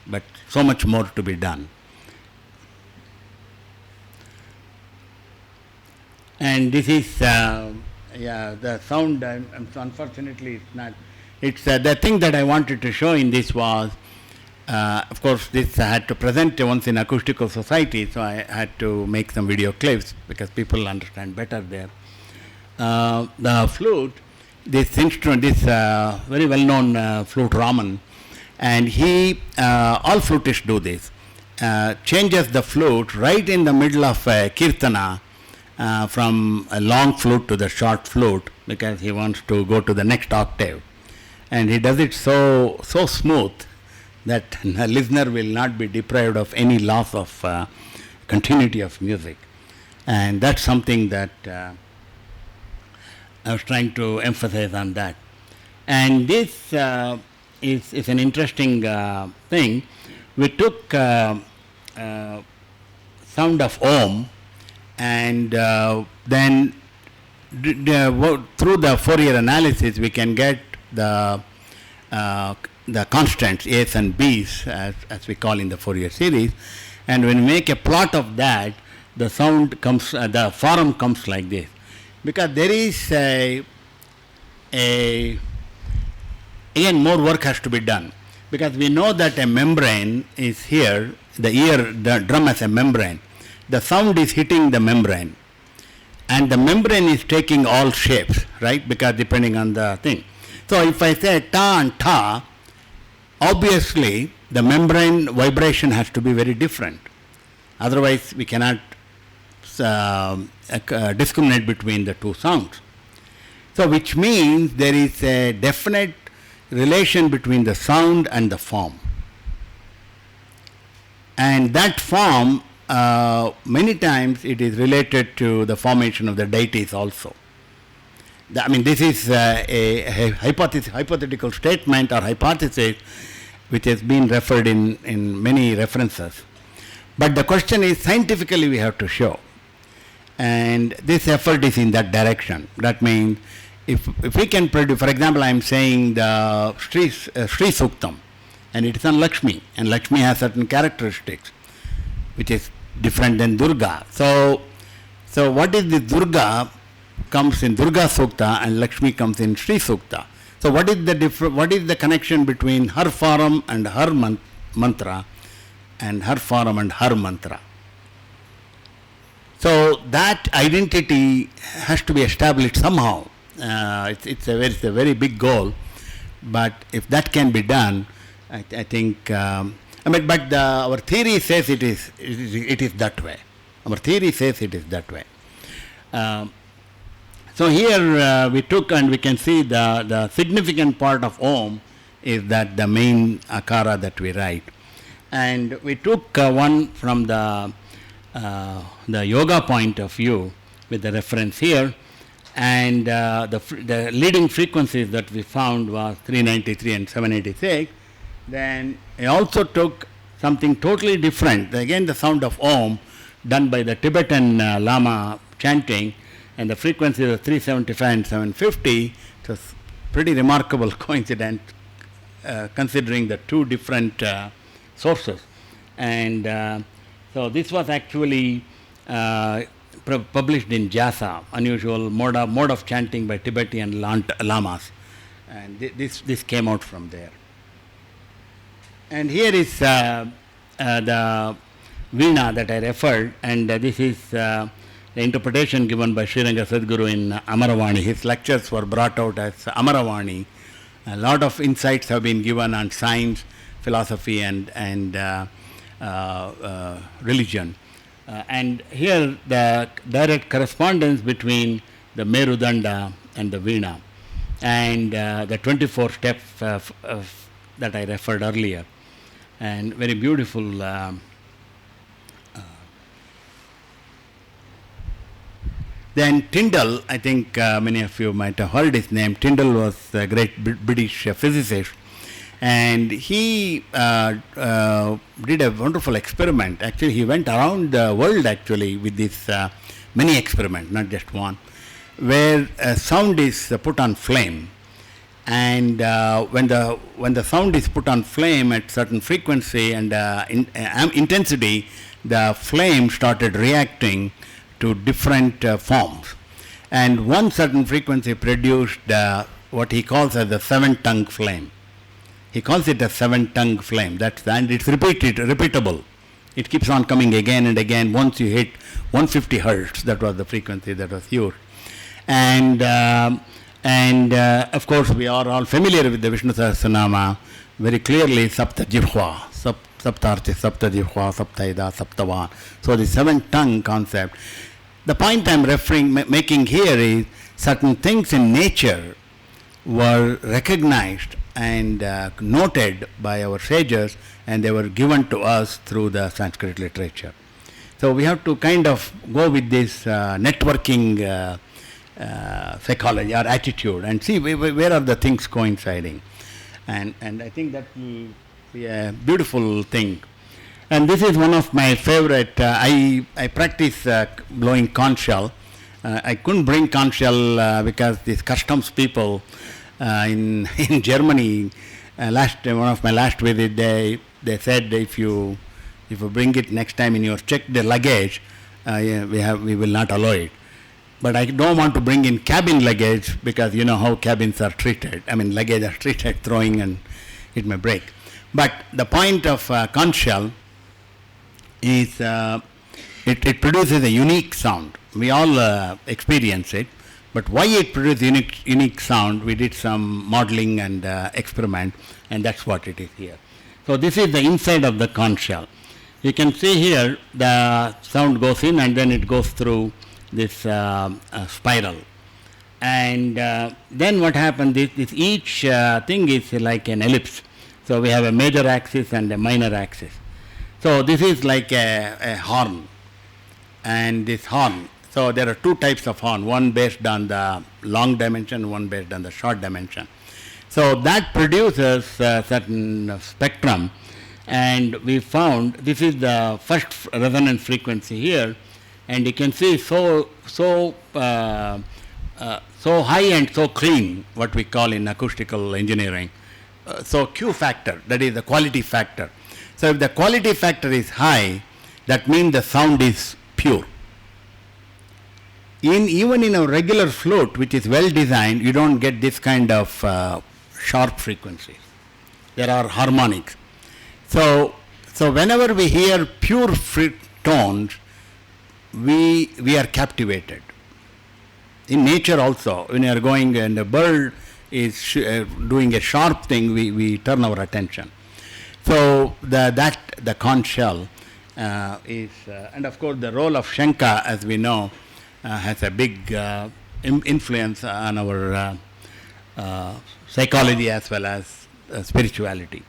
but so much more to be done. And this is, the sound, unfortunately it's not, it's the thing that I wanted to show in this was, of course this I had to present once in Acoustical Society, so I had to make some video clips because people understand better there. The flute, this instrument, this very well-known flute Raman, and he, all flutists do this, changes the flute right in the middle of Kirtana, from a long flute to the short flute because he wants to go to the next octave, and he does it so smooth that the listener will not be deprived of any loss of continuity of music, and that's something that I was trying to emphasize on that. And this is an interesting thing. We took sound of Om, and then through the Fourier analysis we can get the constants A's and B's as we call in the Fourier series, and when we make a plot of that, the sound comes, the form comes like this, because there is again more work has to be done, because we know that a membrane is here, the ear, the drum has a membrane. The sound is hitting the membrane, and the membrane is taking all shapes, right? Because depending on the thing. So if I say ta and ta, obviously the membrane vibration has to be very different. Otherwise we cannot discriminate between the two sounds. So which means there is a definite relation between the sound and the form. And that form, many times it is related to the formation of the deities also. I mean, this is a hypothetical statement or hypothesis which has been referred in many references. But the question is, scientifically we have to show. And this effort is in that direction. That means if we can produce, for example, I am saying the Sri Suktam, and it is on Lakshmi, and Lakshmi has certain characteristics which is different than Durga. So what is the Durga comes in Durga Sukta and Lakshmi comes in Sri Sukta. So what is the connection between her form and her mantra and her form and her mantra? So that identity has to be established somehow. It's a very big goal, but if that can be done, I think. But our theory says it is that way. Our theory says it is that way. So here we took, and we can see the significant part of Om is that the main akara that we write, and we took one from the yoga point of view with the reference here, and the leading frequencies that we found was 393 and 786. Then I also took something totally different, again the sound of Om done by the Tibetan Lama chanting, and the frequencies of 375 and 750. It was pretty remarkable coincidence considering the two different sources. And so this was actually published in Jasa, unusual mode of chanting by Tibetan Lamas, and this came out from there. And here is the Veena that I referred, and this is the interpretation given by Sriranga Sadhguru in Amaravani. His lectures were brought out as Amaravani. A lot of insights have been given on science, philosophy, and religion. And here the direct correspondence between the Merudanda and the Veena, and the 24 steps that I referred earlier, and very beautiful Then Tyndall, I think many of you might have heard his name. Tyndall was a great British physicist, and he did a wonderful experiment. Actually, he went around the world actually with this many experiments, not just one, where sound is put on flame, and when the sound is put on flame at certain frequency and intensity, the flame started reacting to different forms, and one certain frequency produced what he calls as the seven-tongue flame. He calls it a seven-tongue flame. And it's repeatable. It keeps on coming again and again. Once you hit 150 hertz, that was the frequency that was used. And of course, we are all familiar with the Vishnu Sahasranama very clearly. Sapta Jihva, Saptarthi, Sapta Jihva, Saptaida, Saptavan. So the seven-tongue concept. The point I'm making here is certain things in nature were recognized and noted by our sages, and they were given to us through the Sanskrit literature. So we have to kind of go with this networking psychology or attitude and see where are the things coinciding. And I think that will be a beautiful thing. And this is one of my favorite. I practice blowing conch shell. I couldn't bring conch shell because these customs people in Germany, one of my last visit, they said if you bring it next time in your check the luggage, we will not allow it. But I don't want to bring in cabin luggage because you know how cabins are treated. I mean, luggage are treated, throwing and it may break. But the point of conch shell is it produces a unique sound. We all experience it, but why it produces unique sound, we did some modeling and experiment, and that's what it is here. So this is the inside of the conch shell. You can see here the sound goes in and then it goes through this spiral. And then what happens is each thing is like an ellipse. So we have a major axis and a minor axis. So this is like a horn, and this horn. So there are two types of horn, one based on the long dimension, one based on the short dimension. So that produces a certain spectrum, and we found this is the first resonance frequency here, and you can see so high and so clean, what we call in acoustical engineering. So Q factor, that is the quality factor. So if the quality factor is high, that means the sound is pure. Even in a regular flute, which is well designed, you don't get this kind of sharp frequencies. There are harmonics. So whenever we hear pure tones, we are captivated. In nature also, when you are going and a bird is doing a sharp thing, we turn our attention. So the conch shell is, and of course the role of Shanka, as we know, has a big influence on our psychology as well as spirituality.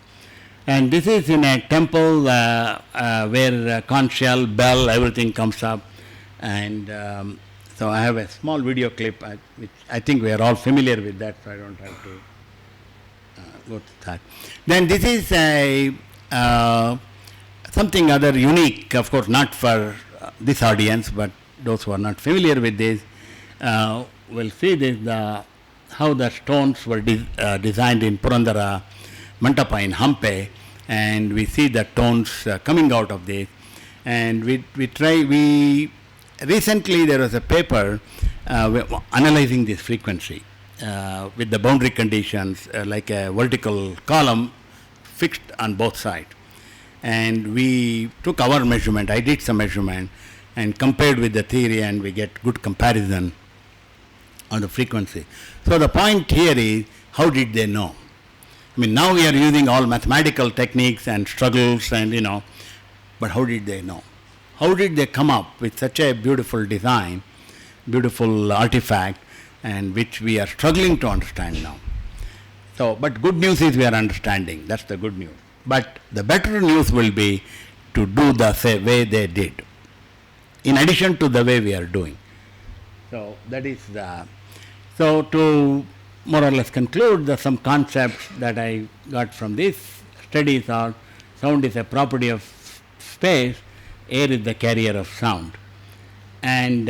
And this is in a temple where conch shell, bell, everything comes up. And so I have a small video clip, which I think we are all familiar with that, so I don't have to go to that. Then this is something other unique, of course not for this audience, but those who are not familiar with this will see this, how the stones were designed in Purandara Mantapa in Hampi, and we see the tones coming out of this. And recently there was a paper analyzing this frequency with the boundary conditions, like a vertical column fixed on both sides. And we took our measurement, I did some measurement, and compared with the theory, and we get good comparison on the frequency. So the point here is, how did they know? I mean, now we are using all mathematical techniques and struggles and, but how did they know? How did they come up with such a beautiful design, beautiful artifact, and which we are struggling to understand now? So, but good news is we are understanding. That's the good news. But the better news will be to do the way they did, in addition to the way we are doing. So that is the. So to more or less conclude, some concepts that I got from these studies are: sound is a property of space, air is the carrier of sound, and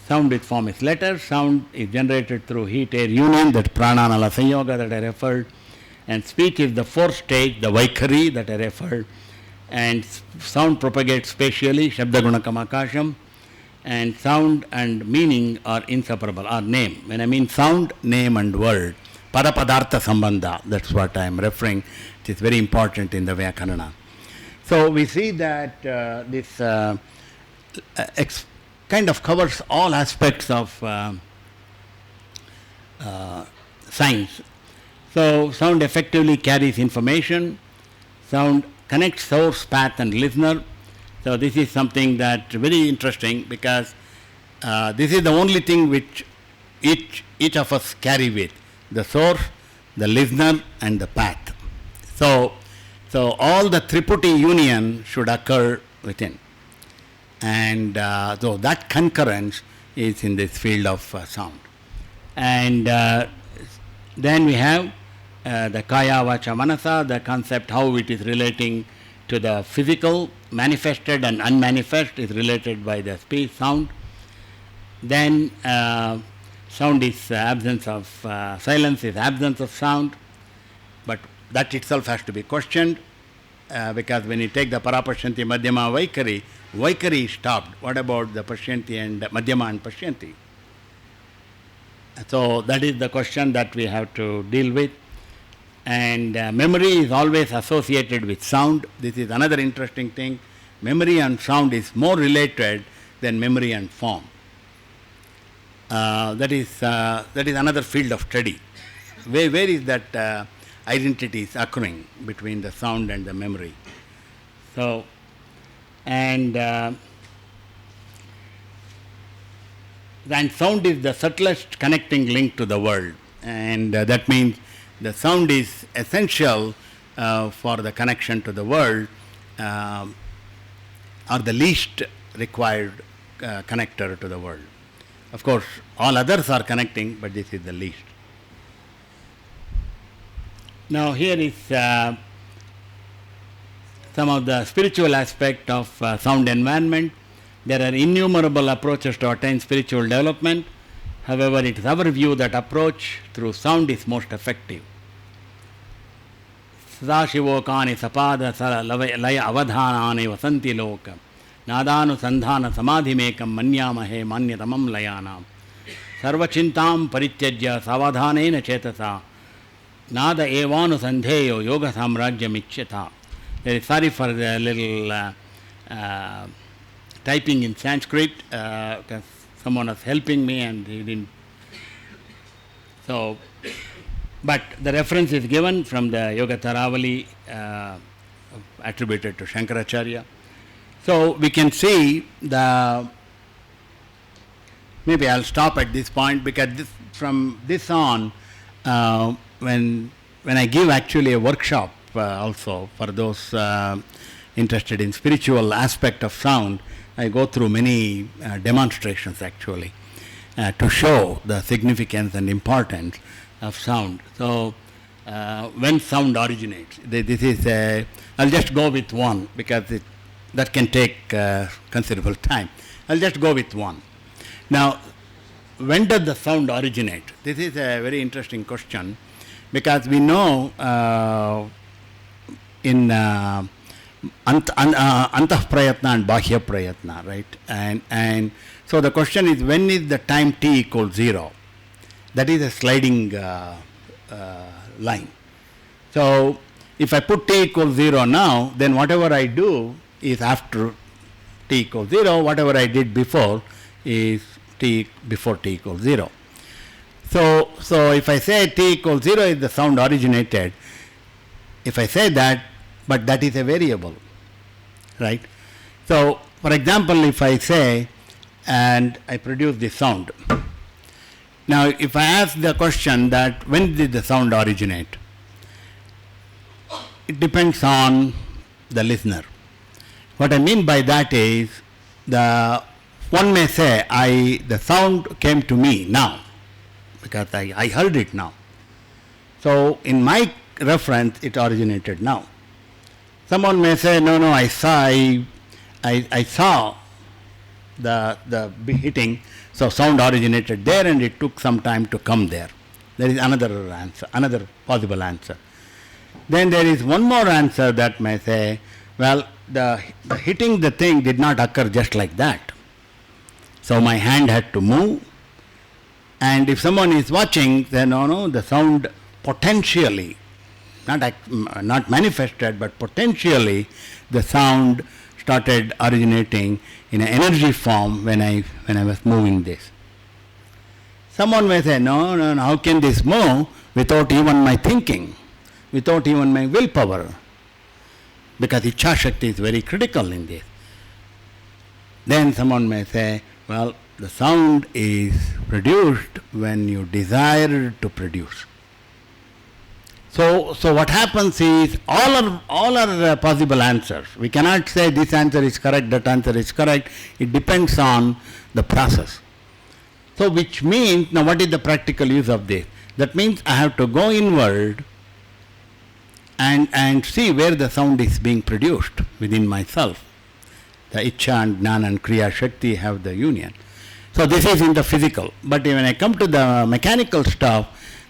sound with form is letter. Sound is generated through heat-air union, that prananala sanyoga that I referred, and speech is the fourth stage, the vaikari that I referred, and sound propagates spatially, shabda gunakam akasham, and sound and meaning are inseparable, or name. When I mean sound, name and word, parapadartha sambandha, that's what I am referring. It is very important in the Vyakarana. So we see that this kind of covers all aspects of science. So sound effectively carries information. Sound connects source, path, and listener. So this is something that very interesting, because this is the only thing which each of us carry with: the source, the listener, and the path. So all the Triputi union should occur within, and so that concurrence is in this field of sound. And then we have the kaya vacha manasa, the concept how it is relating to the physical, manifested and unmanifest is related by the speech, sound. Then sound is absence of silence is absence of sound, but that itself has to be questioned, because when you take the parapashyanti, madhyama, vaikari is stopped. What about the pashyanti and madhyama and pashyanti? So that is the question that we have to deal with. And memory is always associated with sound. This is another interesting thing. Memory and sound is more related than memory and form. That is another field of study. Where is that identity is occurring between the sound and the memory? So, and sound is the subtlest connecting link to the world, and that means the sound is essential for the connection to the world, or the least required connector to the world. Of course, all others are connecting, but this is the least. Now here is some of the spiritual aspect of sound environment. There are innumerable approaches to attain spiritual development. However, it is our view that approach through sound is most effective. Sadashivokani sapada laya avadhanani vasanti loka nadanu sandhana samadhimekam manyamahe manyatamam layanam sarvachintam parityajya savadhanena chetasa nada evanu sandheyo yoga samrajyam ichyata. Sorry for the little typing in Sanskrit, because someone was helping me and he didn't. So, but the reference is given from the Yoga Taravali attributed to Shankaracharya. So we can see the. Maybe I'll stop at this point, because from this on, when I give actually a workshop also for those interested in spiritual aspect of sound, I go through many demonstrations actually to show the significance and importance of sound. So when sound originates, this is I'll just go with one, because that can take considerable time. I'll just go with one. Now, when does the sound originate? This is a very interesting question, because we know in antah prayatna and bahya prayatna, right? And so the question is, when is the time t equals 0? That is a sliding line. So if I put t equals 0 now, then whatever I do is after t equals 0, whatever I did before is t before t equals 0. So if I say t equals 0 is the sound originated, if I say that, but that is a variable, right? So for example, if I say, and I produce this sound. Now if I ask the question that when did the sound originate, it depends on the listener. What I mean by that is, One may say, the sound came to me now, because I heard it now. So in my reference, it originated now. Someone may say, no, I saw the hitting, so sound originated there and it took some time to come there. There is another answer, another possible answer. Then there is one more answer that may say, well, the hitting the thing did not occur just like that. So my hand had to move, and if someone is watching, then the sound potentially, not manifested, but potentially, the sound started originating in an energy form when I was moving this. Someone may say, no, how can this move without even my thinking, without even my willpower? Because Ichha Shakti is very critical in this. Then someone may say, well, the sound is produced when you desire to produce. So what happens is, all are possible answers. We cannot say this answer is correct, that answer is correct. It depends on the process. So which means, now what is the practical use of this? That means I have to go inward and see where the sound is being produced within myself. The Ichha and Jnana and Kriya Shakti have the union. So this is in the physical. But when I come to the mechanical stuff,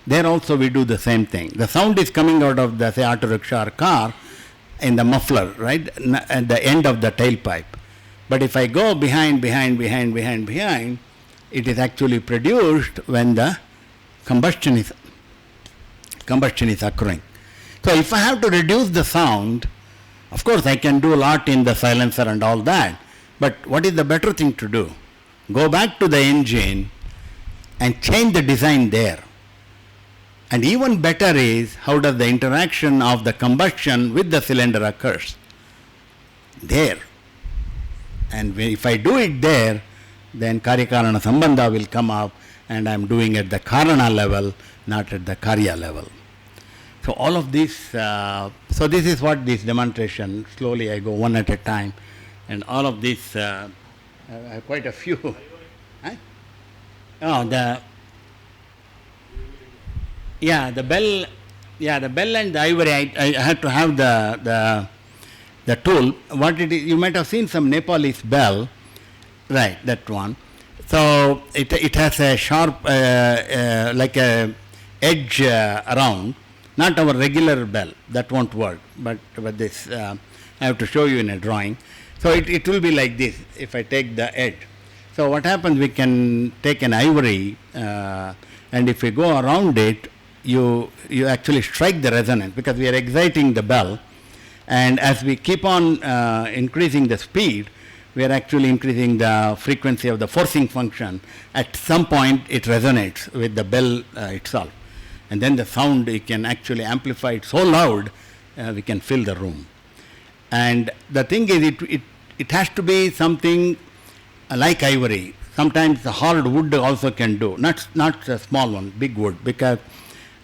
there also we do the same thing. The sound is coming out of the, say, auto rickshaw or car in the muffler, right, at the end of the tailpipe. But if I go behind, it is actually produced when the combustion is occurring. So if I have to reduce the sound, of course I can do a lot in the silencer and all that, but what is the better thing to do? Go back to the engine and change the design there. And even better is, how does the interaction of the combustion with the cylinder occurs? There. And if I do it there, then Karyakarana Sambandha will come up, and I am doing at the Karana level, not at the Karya level. So all of this, so this is what this demonstration, slowly I go one at a time, and all of this, I have quite a few. Huh? Oh, the bell and the ivory, I had to have the tool. What it is, you might have seen some Nepalese bell, right, that one. So it has a sharp, like a edge around, not our regular bell, that won't work, but this, I have to show you in a drawing. So it will be like this, if I take the edge. So what happens, we can take an ivory, and if we go around it, you actually strike the resonance, because we are exciting the bell, and as we keep on increasing the speed, we are actually increasing the frequency of the forcing function. At some point it resonates with the bell itself, and then the sound, you can actually amplify it so loud, we can fill the room. And the thing is, it has to be something like ivory. Sometimes the hard wood also can do, not a small one, big wood, because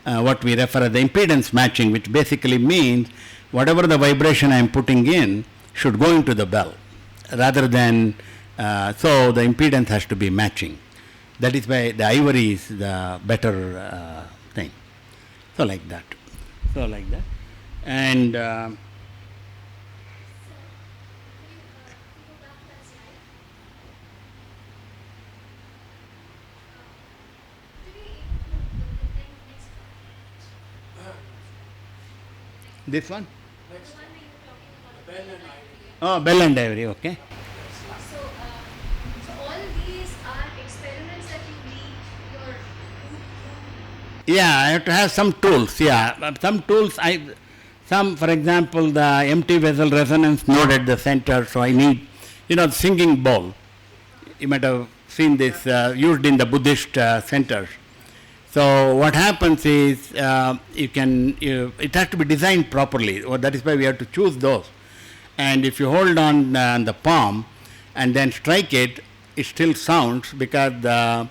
what we refer as the impedance matching, which basically means whatever the vibration I am putting in should go into the bell, rather than, so the impedance has to be matching. That is why the ivory is the better thing. So like that. And this one? Next. Bell and ivory. Oh, bell and ivory, okay. So all these are experiments that you need Yeah, I have to have some tools, some tools, for example, the empty vessel resonance node at the center, so I need, the singing bowl. You might have seen this used in the Buddhist centers. So what happens is, it has to be designed properly. That is why we have to choose those. And if you hold on the palm and then strike it, it still sounds, because the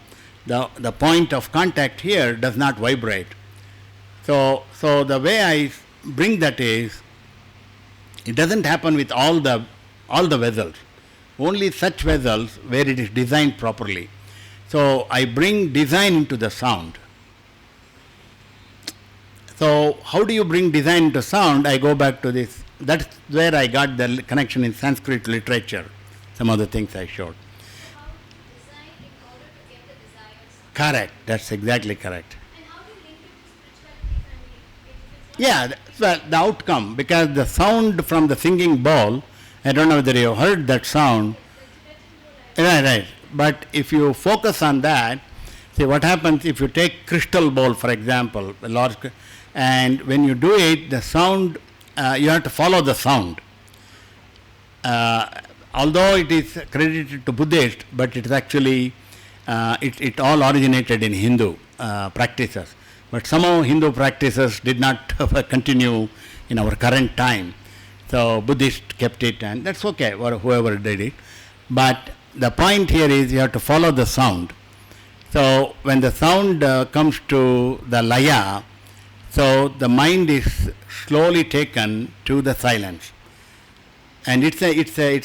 point of contact here does not vibrate. So the way I bring that is, it doesn't happen with all the vessels. only such vessels where it is designed properly. So I bring design into the sound. So how do you bring design into sound? I go back to this. That's where I got the connection in Sanskrit literature. Some of the things I showed. How do you design in order to get the desired sound? Correct. That's exactly correct. And how do you link it to spirituality family? If it's Yeah, well, the outcome, because the sound from the singing bowl, I don't know whether you heard that sound. Right. But if you focus on that, see what happens if you take crystal bowl, for example, a large, and when you do it, the sound, you have to follow the sound. Although it is credited to Buddhist, but it is actually, it all originated in Hindu practices. But somehow Hindu practices did not continue in our current time. So Buddhists kept it, and that's okay, or whoever did it. But the point here is you have to follow the sound. So when the sound comes to the laya, so the mind is slowly taken to the silence. And it's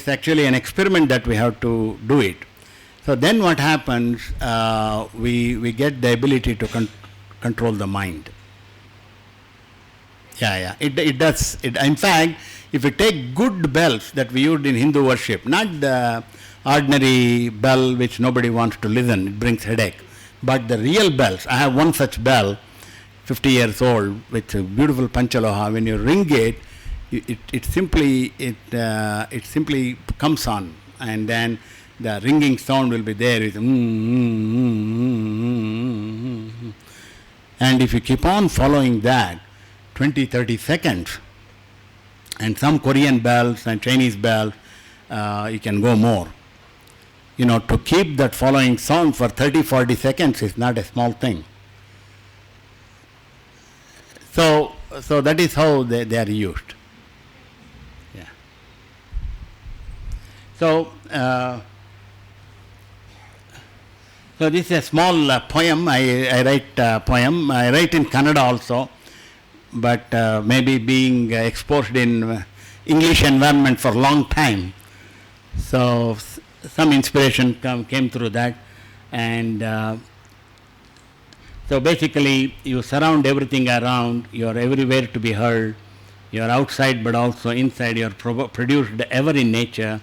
actually an experiment that we have to do it. So then what happens, we get the ability to control the mind. Yeah. It does. In fact, if you take good bells that we used in Hindu worship, not the ordinary bell which nobody wants to listen, it brings headache, but the real bells. I have one such bell, 50 years old, with a beautiful panchaloha. When you ring it, it simply comes on, and then the ringing sound will be there with and if you keep on following that 20-30 seconds, and some Korean bells and Chinese bells, you can go more. To keep that following sound for 30-40 seconds is not a small thing. So that is how they are used. Yeah. So this is a small poem. I write poem. I write in Kannada also, but maybe being exposed in English environment for a long time, so some inspiration came through that. And so basically you surround everything around, you are everywhere to be heard, you are outside but also inside, you are produced ever in nature,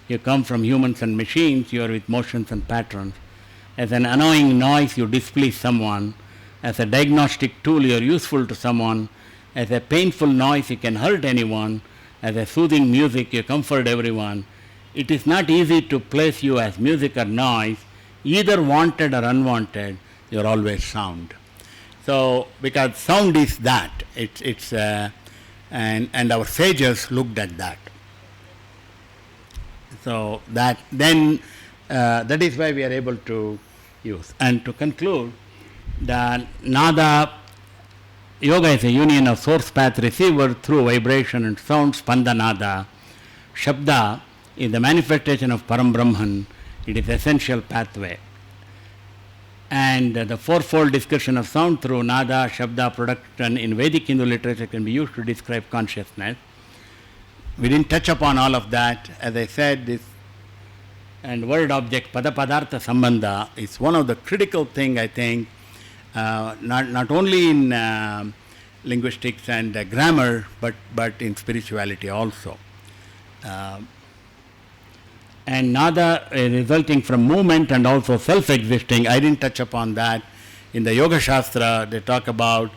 you come from humans and machines, you are with motions and patterns. As an annoying noise you displease someone, as a diagnostic tool you are useful to someone, as a painful noise you can hurt anyone, as a soothing music you comfort everyone. It is not easy to place you as music or noise, either wanted or unwanted, you are always sound. So because sound is that, and our sages looked at that. So that is why we are able to use. And to conclude, the nada yoga is a union of source path receiver through vibration and sound, spandanada. Shabda is the manifestation of Param Brahman. It is essential pathway. And the fourfold discussion of sound through nada, shabda production in Vedic Hindu literature can be used to describe consciousness. We didn't touch upon all of that. As I said, this and word object pada-padartha sambandha is one of the critical thing, I think, not only in linguistics and grammar, but in spirituality also. And nada resulting from movement and also self-existing. I didn't touch upon that. In the Yoga Shastra, they talk about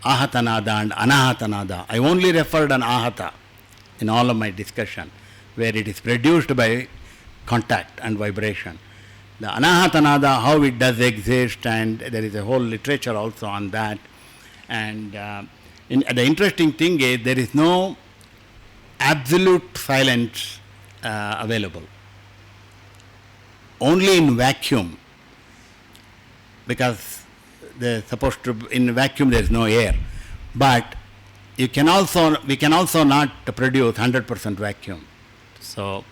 ahata nada and anahata nada. I only referred on ahata in all of my discussion, where it is produced by contact and vibration. The anahata nada, how it does exist, and there is a whole literature also on that. And the interesting thing is there is no absolute silence available. Only in vacuum, because in vacuum there is no air. But we can also not produce 100% vacuum. So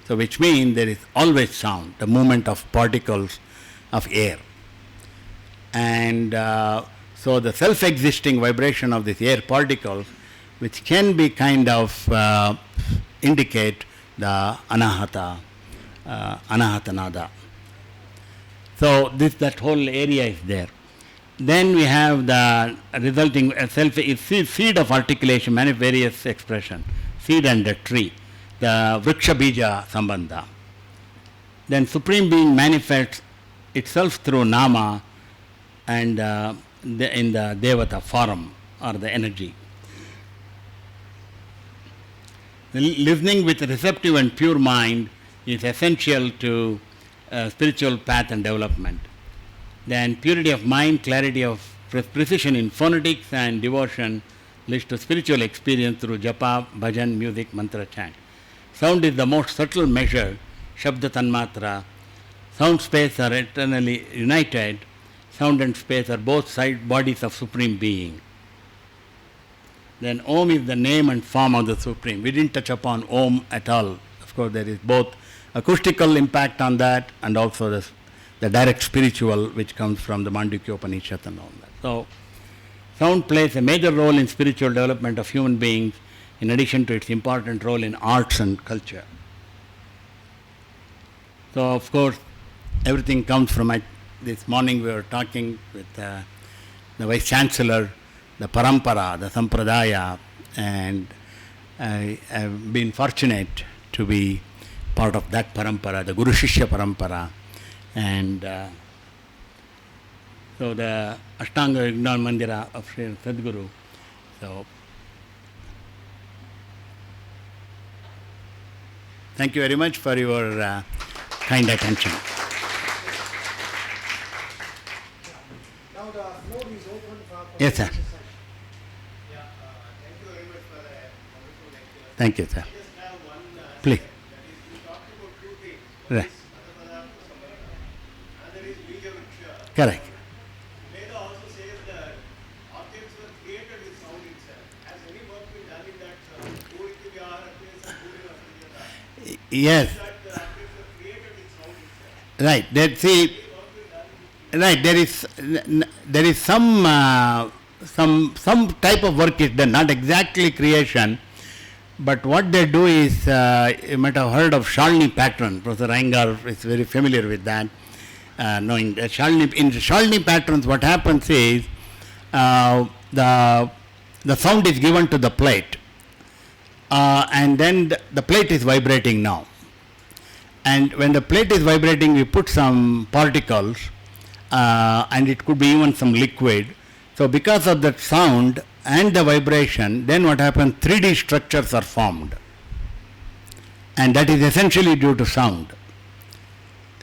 which means there is always sound, the movement of particles of air. And so the self-existing vibration of these air particles, which can be kind of indicate the anahata Anahatanada. So that whole area is there. Then we have the resulting seed of articulation, many various expression, seed and the tree, the Vriksha Bija Sambandha. Then Supreme Being manifests itself through Nama and in the Devata form or the energy. Listening with receptive and pure mind is essential to spiritual path and development. Then purity of mind, clarity of precision in phonetics and devotion leads to spiritual experience through japa, bhajan, music, mantra, chant. Sound is the most subtle measure, Shabda Tanmatra. Sound space are eternally united. Sound and space are both side bodies of Supreme Being. Then Om is the name and form of the Supreme. We didn't touch upon Om at all. Of course, there is both acoustical impact on that and also the direct spiritual which comes from the Mandukya Upanishad and all that. So, sound plays a major role in spiritual development of human beings in addition to its important role in arts and culture. So, of course, everything comes from this morning we were talking with the Vice Chancellor, the Parampara, the Sampradaya, and I have been fortunate to be part of that Parampara, the Guru Shishya Parampara. And so the Ashtanga Vignan Mandira of Sri Sadguru. So, thank you very much for your kind attention. Now the floor is open for Yes, sir. session. Yeah, thank you very much for the wonderful lecture. Thank you, sir. I just have one Please. that is, you talked about two things. Right. Another is Bija Vriksha. Correct. Veda also says that objects were created with sound itself. Has any work been done in that Puriti Vyahara place and Purina Sangeeta? Yes. That the objects were created with sound itself. Right. Right. There is some type of work is done, not exactly creation, but what they do is you might have heard of Shalini pattern. Professor Iyengar is very familiar with that. Knowing that in Shalini patterns, what happens is the sound is given to the plate, and then the plate is vibrating now. And when the plate is vibrating, we put some particles, and it could be even some liquid. So because of that sound and the vibration, then what happens, 3D structures are formed. And that is essentially due to sound.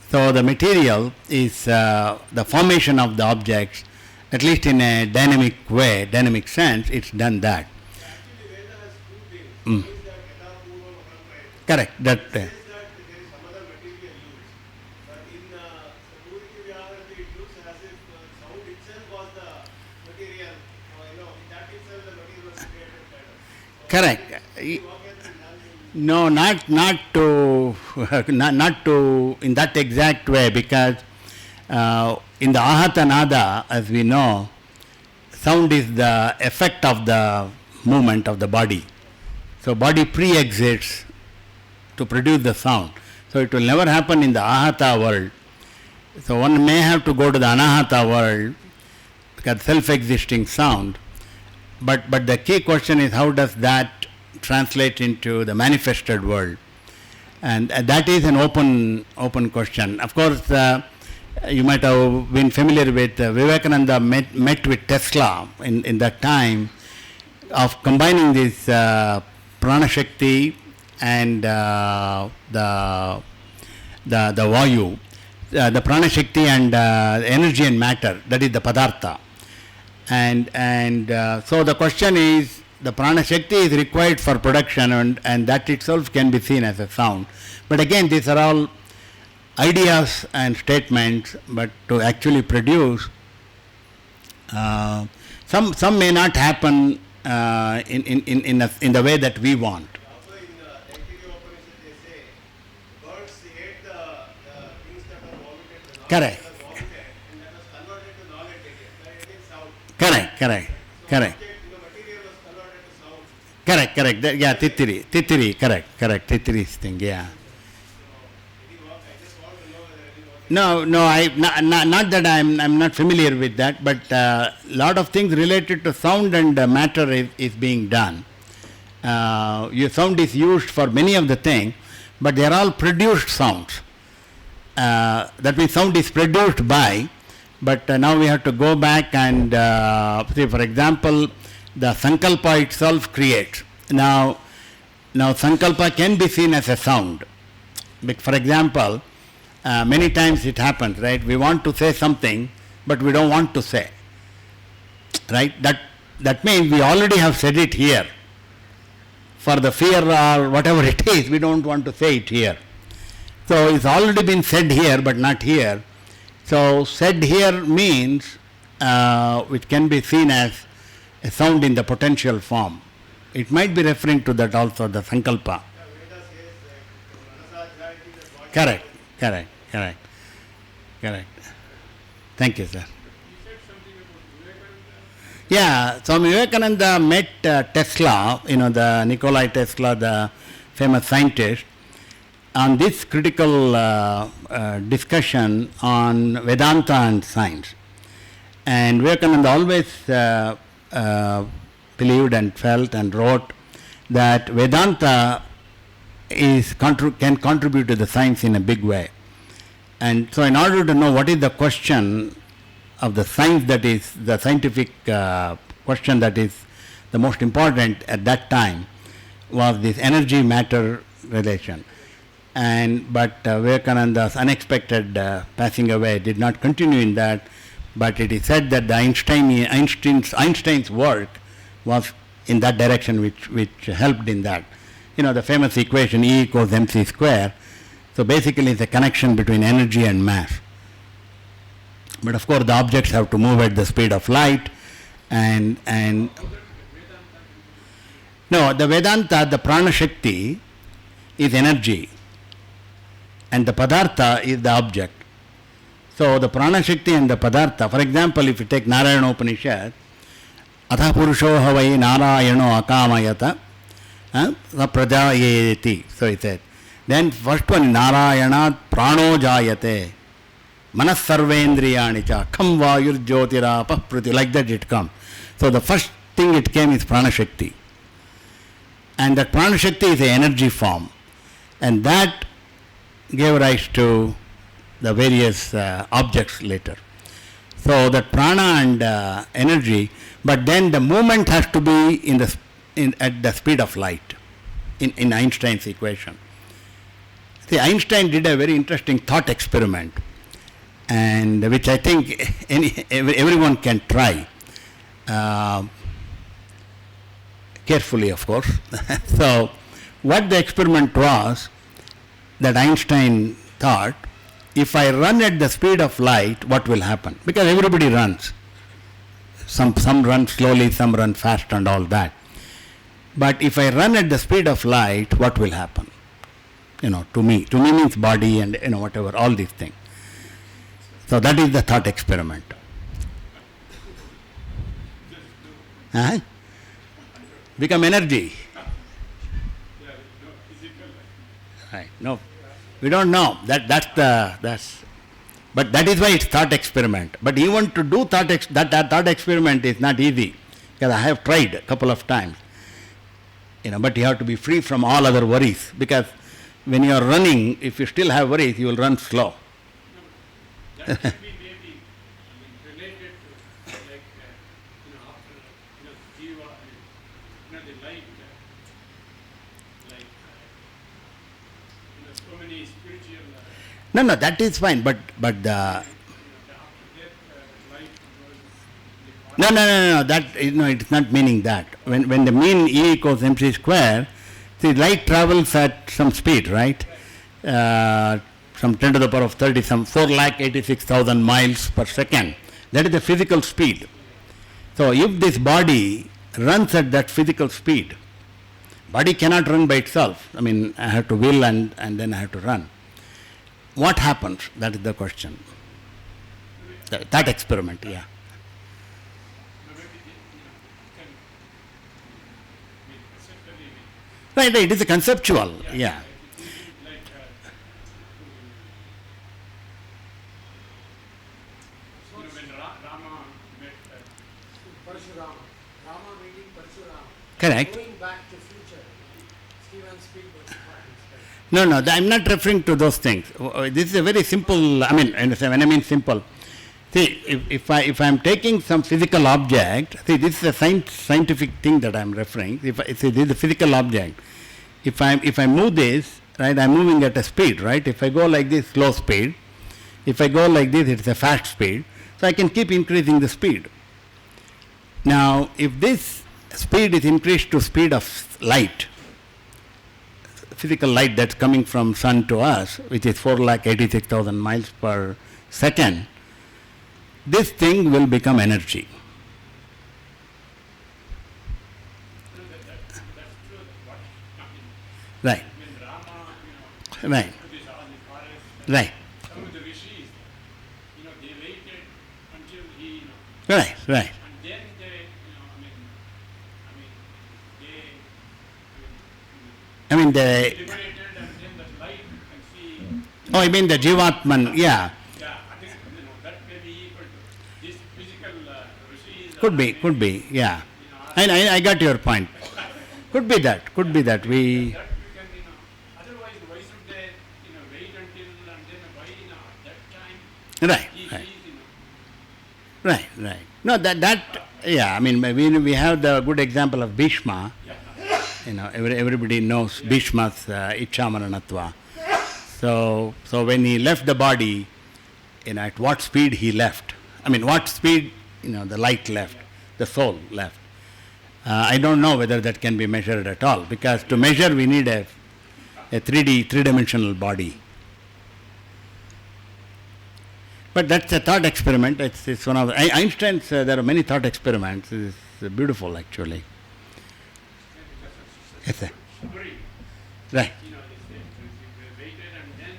So the material is the formation of the objects, at least in a dynamic way, dynamic sense, it's done that. Actually, Veda has two things. One is that Yada Purva Mahamaya. Correct. That. Says that there is some other material used. But in Puriti Vyahara, it looks as if sound itself was the material. That itself the material was created kind of. Correct. What has been done in No, not to in that exact way, because in the Ahata Nada, as we know, sound is the effect of the movement of the body. So body pre-exits to produce the sound. So it will never happen in the Ahata world. So one may have to go to the Anahata world, because self-existing sound. But the key question is, how does that translate into the manifested world? And that is an open question. Of course, you might have been familiar with Vivekananda met with Tesla in that time of combining this prana shakti and the vayu, the prana shakti and energy and matter, that is the padartha. And so the question is, the prana shakti is required for production, and that itself can be seen as a sound. But again, these are all ideas and statements, but to actually produce, some may not happen in the way that we want. Also in Taittiriya Upanishad they say birds hate the things that are vomited, the knowledge Correct. that are vomited, and that was converted to knowledge again. That again sound. Correct. So object, the material was converted to sound. Correct. Yeah, Titiri. Correct. Titiri's thing, yeah. So it works Not that I'm not familiar with that, but lot of things related to sound and matter is being done. Your sound is used for many of the things, but they are all produced sounds. That means sound is produced by, but now we have to go back and say, for example, the sankalpa itself creates. Now sankalpa can be seen as a sound. But for example, many times it happens, right? We want to say something, but we don't want to say, right? That means we already have said it here. For the fear or whatever it is, we don't want to say it here. So it's already been said here, but not here. So said here means which can be seen as a sound in the potential form. It might be referring to that also, the sankalpa. Correct. Thank you, sir. Yeah, Swami Vivekananda met Tesla, the Nikola Tesla, the famous scientist, on this critical discussion on Vedanta and science. And Vivekananda always believed and felt and wrote that Vedanta can contribute to the science in a big way. And so in order to know what is the question of the science, that is the scientific question that is the most important at that time, was this energy matter relation. But Vivekananda's unexpected passing away did not continue in that, but it is said that the Einstein's work was in that direction, which helped in that. The famous equation E equals mc square. So basically it's a connection between energy and mass. But of course the objects have to move at the speed of light, and no, the Vedanta, the prana shakti is energy and the padartha is the object. So the prana shakti and the padartha, for example, if you take Narayana Upanishad, atha purusho havai narayano akamayata saprajayeti. So it said, then first one, Narayana prano jayate manas sarvendriyani cha kham vayur jyotirapa priti, like that it comes. So the first thing it came is prana shakti, and that prana shakti is an energy form, and that gave rise to the various objects later. So that prana and energy, but then the movement has to be at the speed of light in Einstein's equation. See, Einstein did a very interesting thought experiment, and which I think everyone can try, carefully, of course. So what the experiment was, that Einstein thought, if I run at the speed of light, what will happen? Because everybody runs. Some run slowly, some run fast and all that. But if I run at the speed of light, what will happen? To me. To me means body and whatever, all these things. So that is the thought experiment. Become energy. Right. No, we don't know. But that is why it's thought experiment. But even to do that thought experiment is not easy, because I have tried a couple of times. But you have to be free from all other worries, because when you are running, if you still have worries, you will run slow. That can be maybe related to after jiva, the light, so many spiritual. No, that is fine. But the After death, light no. That it's not meaning that. When the mean E equals mc square, see, light travels at some speed, right? Some 10 to the power of 30, some 4,86,000 miles per second. That is the physical speed. So if this body runs at that physical speed, body cannot run by itself. I have to will and then I have to run. What happens? That is the question. That experiment, yeah. Right, it is a conceptual, yeah. when Rama met Parshurama. Rama meeting Parshurama. Correct. Going back to future. Steven Spielberg. No, I'm not referring to those things. This is a very simple, I mean, when I mean simple, see, if I'm taking some physical object, see, this is a scientific thing that I'm referring. See, this is a physical object. If I move this, right, I'm moving at a speed, right? If I go like this, slow speed. If I go like this, it's a fast speed. So I can keep increasing the speed. Now, if this speed is increased to speed of light, physical light that's coming from sun to us, which is 4,86,000 miles per second, this thing will become energy. that's true. What happened Right, when Rama, right, this all the forest, right, some of the rishis, they waited until he, right, right. and then they, I mean, liberated, and then the light can see. oh, I mean the Jivatman, yeah. Yeah, I think that may be equal to this physical rishis. Could be, yeah. I got your point. Could be that. That we can, otherwise, why should they, wait until and then why, at that time Right, he right, sees, right. No, that, yeah. I mean, we have the good example of Bhishma. Everybody knows Bhishma's Icchamaranatva. So when he left the body, at what speed he left? I mean, what speed, the light left, the soul left. I don't know whether that can be measured at all, because to measure we need a 3D body. But that's a thought experiment. It's one of Einstein's. There are many thought experiments. It's beautiful, actually. Yes, sir. summary. Right, They waited and then,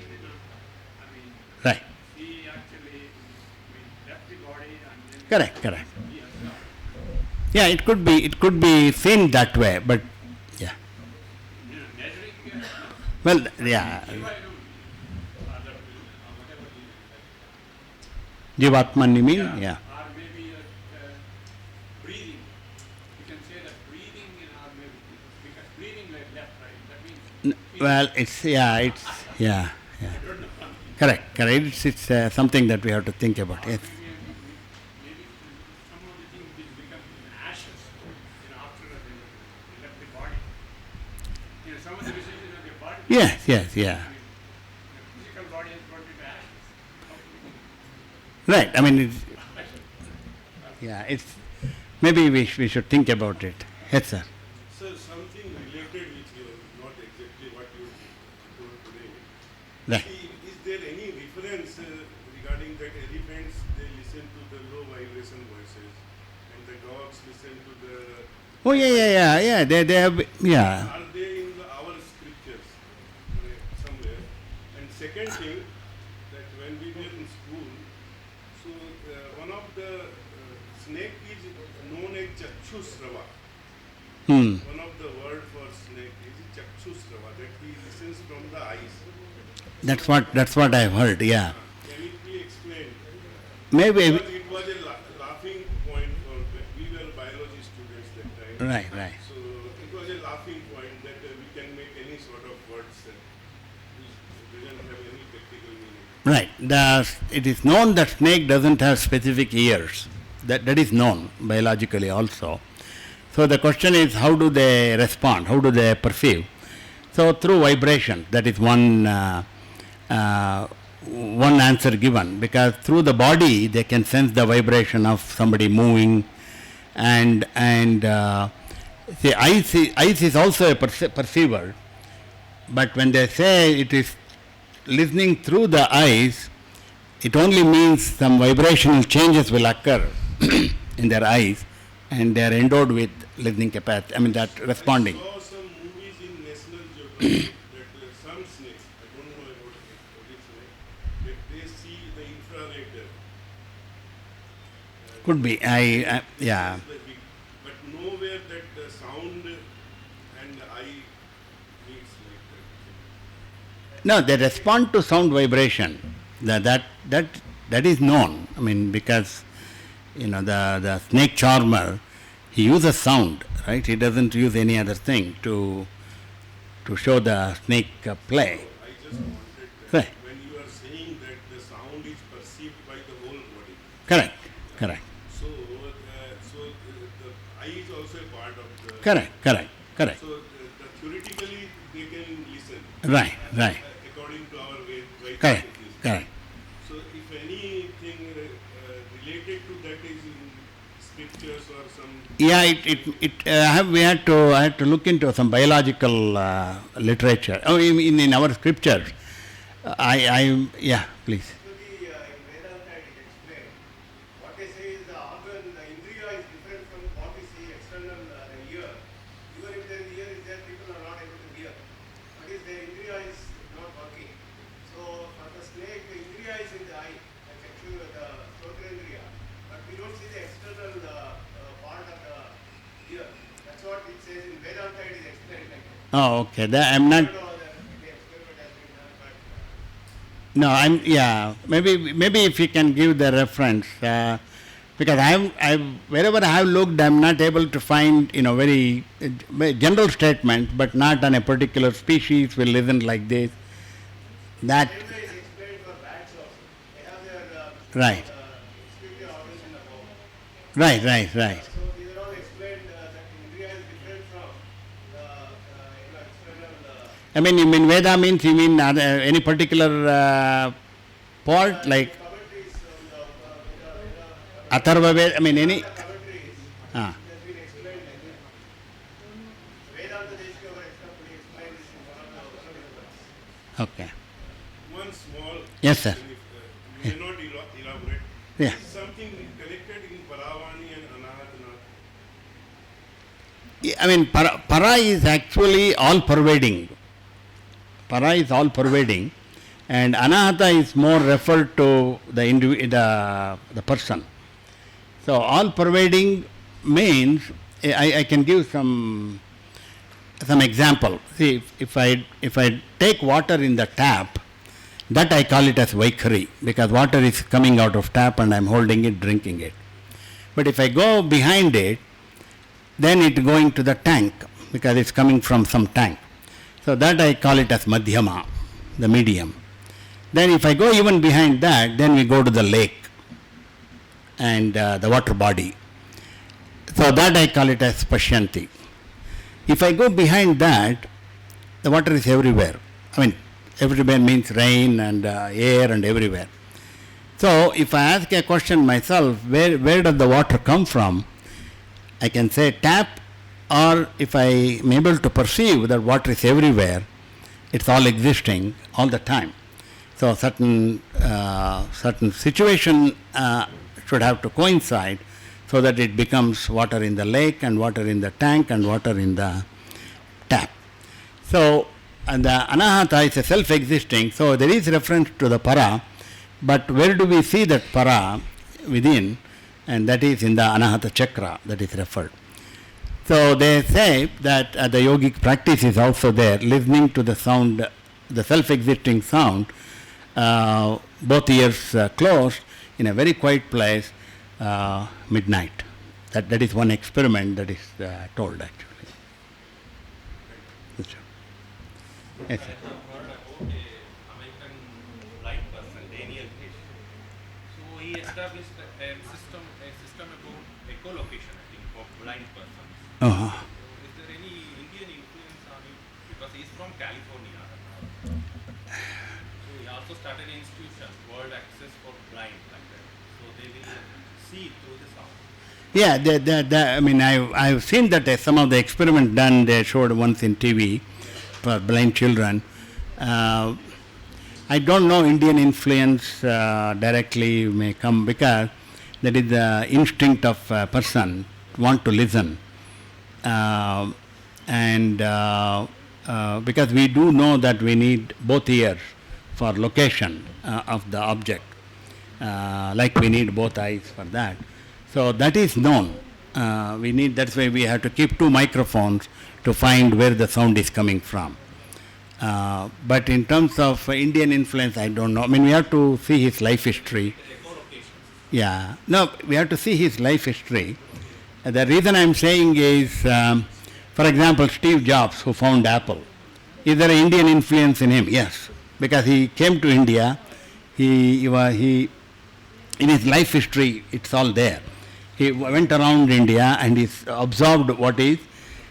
right. he actually left the body and then Correct. he has gone. Yeah, it could be seen that way, but yeah. Measuring, Well, yeah. whatever Jivatman, you mean? Yeah. or maybe breathing. You can say that breathing, or maybe because breathing like left, right? That means Well, yeah. Correct. It's something that we have to think about. Yes. maybe some of the things will become ashes, after they left the body. Some of the research, the body. Yes, yeah. The physical body has got into ashes. Right. I mean, it's maybe we should think about it. Yes, sir. Sir, something related which not exactly what you told today. Right. Is there any reference regarding that elephants, they listen to the low vibration voices and the dogs listen to the... Oh, yeah. They have, yeah. Are they in our scriptures somewhere? And second thing, that when we were in school, so one of the snake is known as Chakshusrava. One of the word for snake is Chakshusrava, that he listens from the eyes. That's what I've heard. Yeah. Can it be explained? Maybe. Because it was a laughing point for, we were biology students that time. Right. So it was a laughing point that we can make any sort of words which doesn't have any practical meaning. Right. It is known that snake doesn't have specific ears. That is known biologically also. So the question is, how do they respond? How do they perceive? So through vibration. That is one answer given, because through the body they can sense the vibration of somebody moving, and see, eyes is also a perceiver, but when they say it is listening through the eyes, it only means some vibrational changes will occur in their eyes, and they are endowed with listening capacity. I mean, that responding. I saw some movies in National Geographic that some snakes, I don't know about this snake, that they see the infrared. Could be. Yeah. But nowhere that the sound and eye meets like that. No, they respond to sound vibration. That is known. I mean, because the snake charmer, he uses sound, right? He doesn't use any other thing to show the snake play. I just wanted Right. when you are saying that the sound is perceived by the whole body. Correct. So the eye is also a part of the. Correct. So theoretically they can listen. Right. According to our way. Correct. So if anything related to that is in scriptures or some. Yeah, we had to look into some biological literature. Oh, in our scriptures, please. So in Vedanta it is explained. What they say is the organ, the indriya is different from what we see external ear. Even if the ear is there, people are not able to hear. But if the indriya is not working. So for the snake, the indriya is in the eye, like actually the Sotrendriya. But we don't see the external part of the ear. That's what it says in Vedanta, it is explained like that. Oh, okay. I'm not. I don't know whether the experiment has been done, but No, maybe if you can give the reference, because I wherever I have looked, I'm not able to find very general statement, but not on a particular species will listen like this. That same way is explained for bats also. They have their right, excretory organs in the bone. right. So these are all explained that Indriya is different from the external. I mean, you mean Veda means you mean any particular part like Commentaries on the Atharva Veda? I mean any. commentaries Ah, has been explained like that. Vedanta Deshika for example explained this in one of the books. okay. One small. Yes, sir. If you may not elaborate. Yeah. Is something connected in Paravani and Anahatanath? I mean, para is actually all pervading. Para is all pervading, and anahata is more referred to the person. So all pervading means I can give some example. See, if I take water in the tap, that I call it as Vaikhari, because water is coming out of tap and I'm holding it, drinking it. But if I go behind it, then it going to the tank, because it's coming from some tank. So that I call it as Madhyama, the medium. Then if I go even behind that, then we go to the lake and the water body. So that I call it as Pashyanti. If I go behind that, the water is everywhere. I mean, everywhere means rain and air and everywhere. So if I ask a question myself, where does the water come from? I can say tap, or if I am able to perceive that water is everywhere, it's all existing all the time. So certain situation should have to coincide so that it becomes water in the lake and water in the tank and water in the tap. So and the anahata is a self-existing, so there is reference to the para, but where do we see that para within? And that is in the anahata chakra that is referred. So they say that the yogic practice is also there, listening to the sound, the self-existing sound, both ears closed in a very quiet place, midnight. That is one experiment that is told actually. Yes, sir. I have heard about a American blind person, Daniel Fish. So he established a system about echolocation, I think, for blind persons. Uh-huh. Is there any Indian influence on it? Because he's from California. So he also started an institution, World Access for Blind, like that. So they will see through the sound. Yeah, I mean, I've seen that some of the experiments done, they showed once in TV for blind children. I don't know Indian influence directly may come, because that is the instinct of a person want to listen. Because we do know that we need both ears for location of the object, like we need both eyes for that. So that is known. That's why we have to keep two microphones to find where the sound is coming from. But in terms of Indian influence, I don't know. I mean, we have to see his life history. Yeah. No, we have to see his life history. The reason I'm saying is, for example, Steve Jobs, who found Apple. Is there an Indian influence in him? Yes, because he came to India. He in his life history, it's all there. He went around India and he observed what is.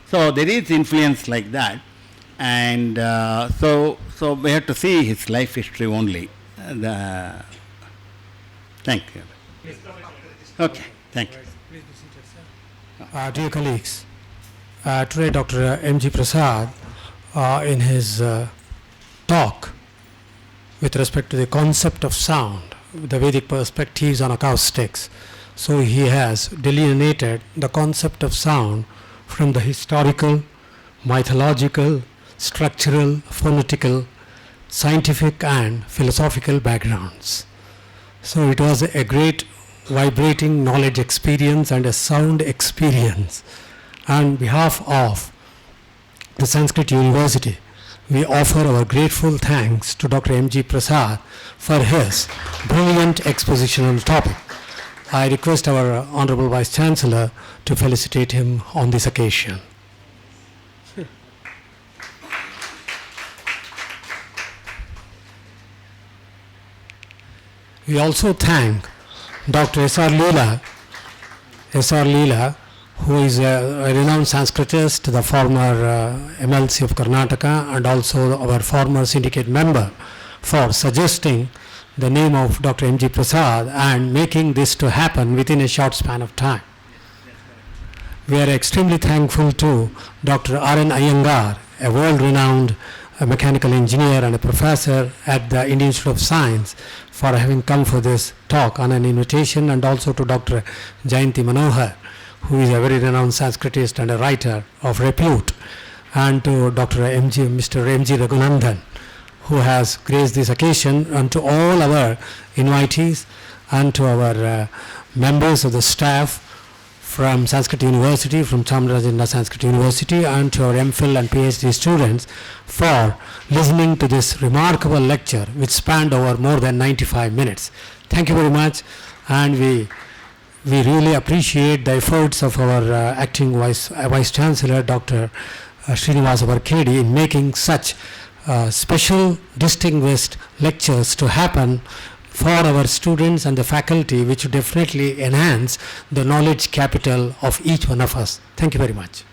So there is influence like that, and so we have to see his life history only. Thank you. Okay, thank you. Dear colleagues, today Dr. M.G. Prasad, in his talk with respect to the concept of sound, the Vedic perspectives on acoustics, so he has delineated the concept of sound from the historical, mythological, structural, phonetical, scientific and philosophical backgrounds. So it was a great vibrating knowledge experience and a sound experience. On behalf of the Sanskrit University, we offer our grateful thanks to Dr. M.G. Prasad for his brilliant exposition on the topic. I request our Honorable Vice Chancellor to felicitate him on this occasion. We also thank Dr. S.R. Leela, who is a renowned Sanskritist, the former MLC of Karnataka, and also our former syndicate member, for suggesting the name of Dr. M.G. Prasad and making this to happen within a short span of time. We are extremely thankful to Dr. R.N. Iyengar, a world-renowned mechanical engineer and a professor at the Indian Institute of Science, for having come for this talk on an invitation, and also to Dr. Jayanti Manohar, who is a very renowned Sanskritist and a writer of repute, and to Mr. M.G. Raghunandan, who has graced this occasion, and to all our invitees, and to our members of the staff from Sanskrit University, from Chamarajanagar Sanskrit University, and to our MPhil and PhD students for listening to this remarkable lecture which spanned over more than 95 minutes. Thank you very much, and we really appreciate the efforts of our acting Vice Chancellor, Dr. Srinivasa Varkhedi, in making such special distinguished lectures to happen for our students and the faculty, which definitely enhance the knowledge capital of each one of us. Thank you very much.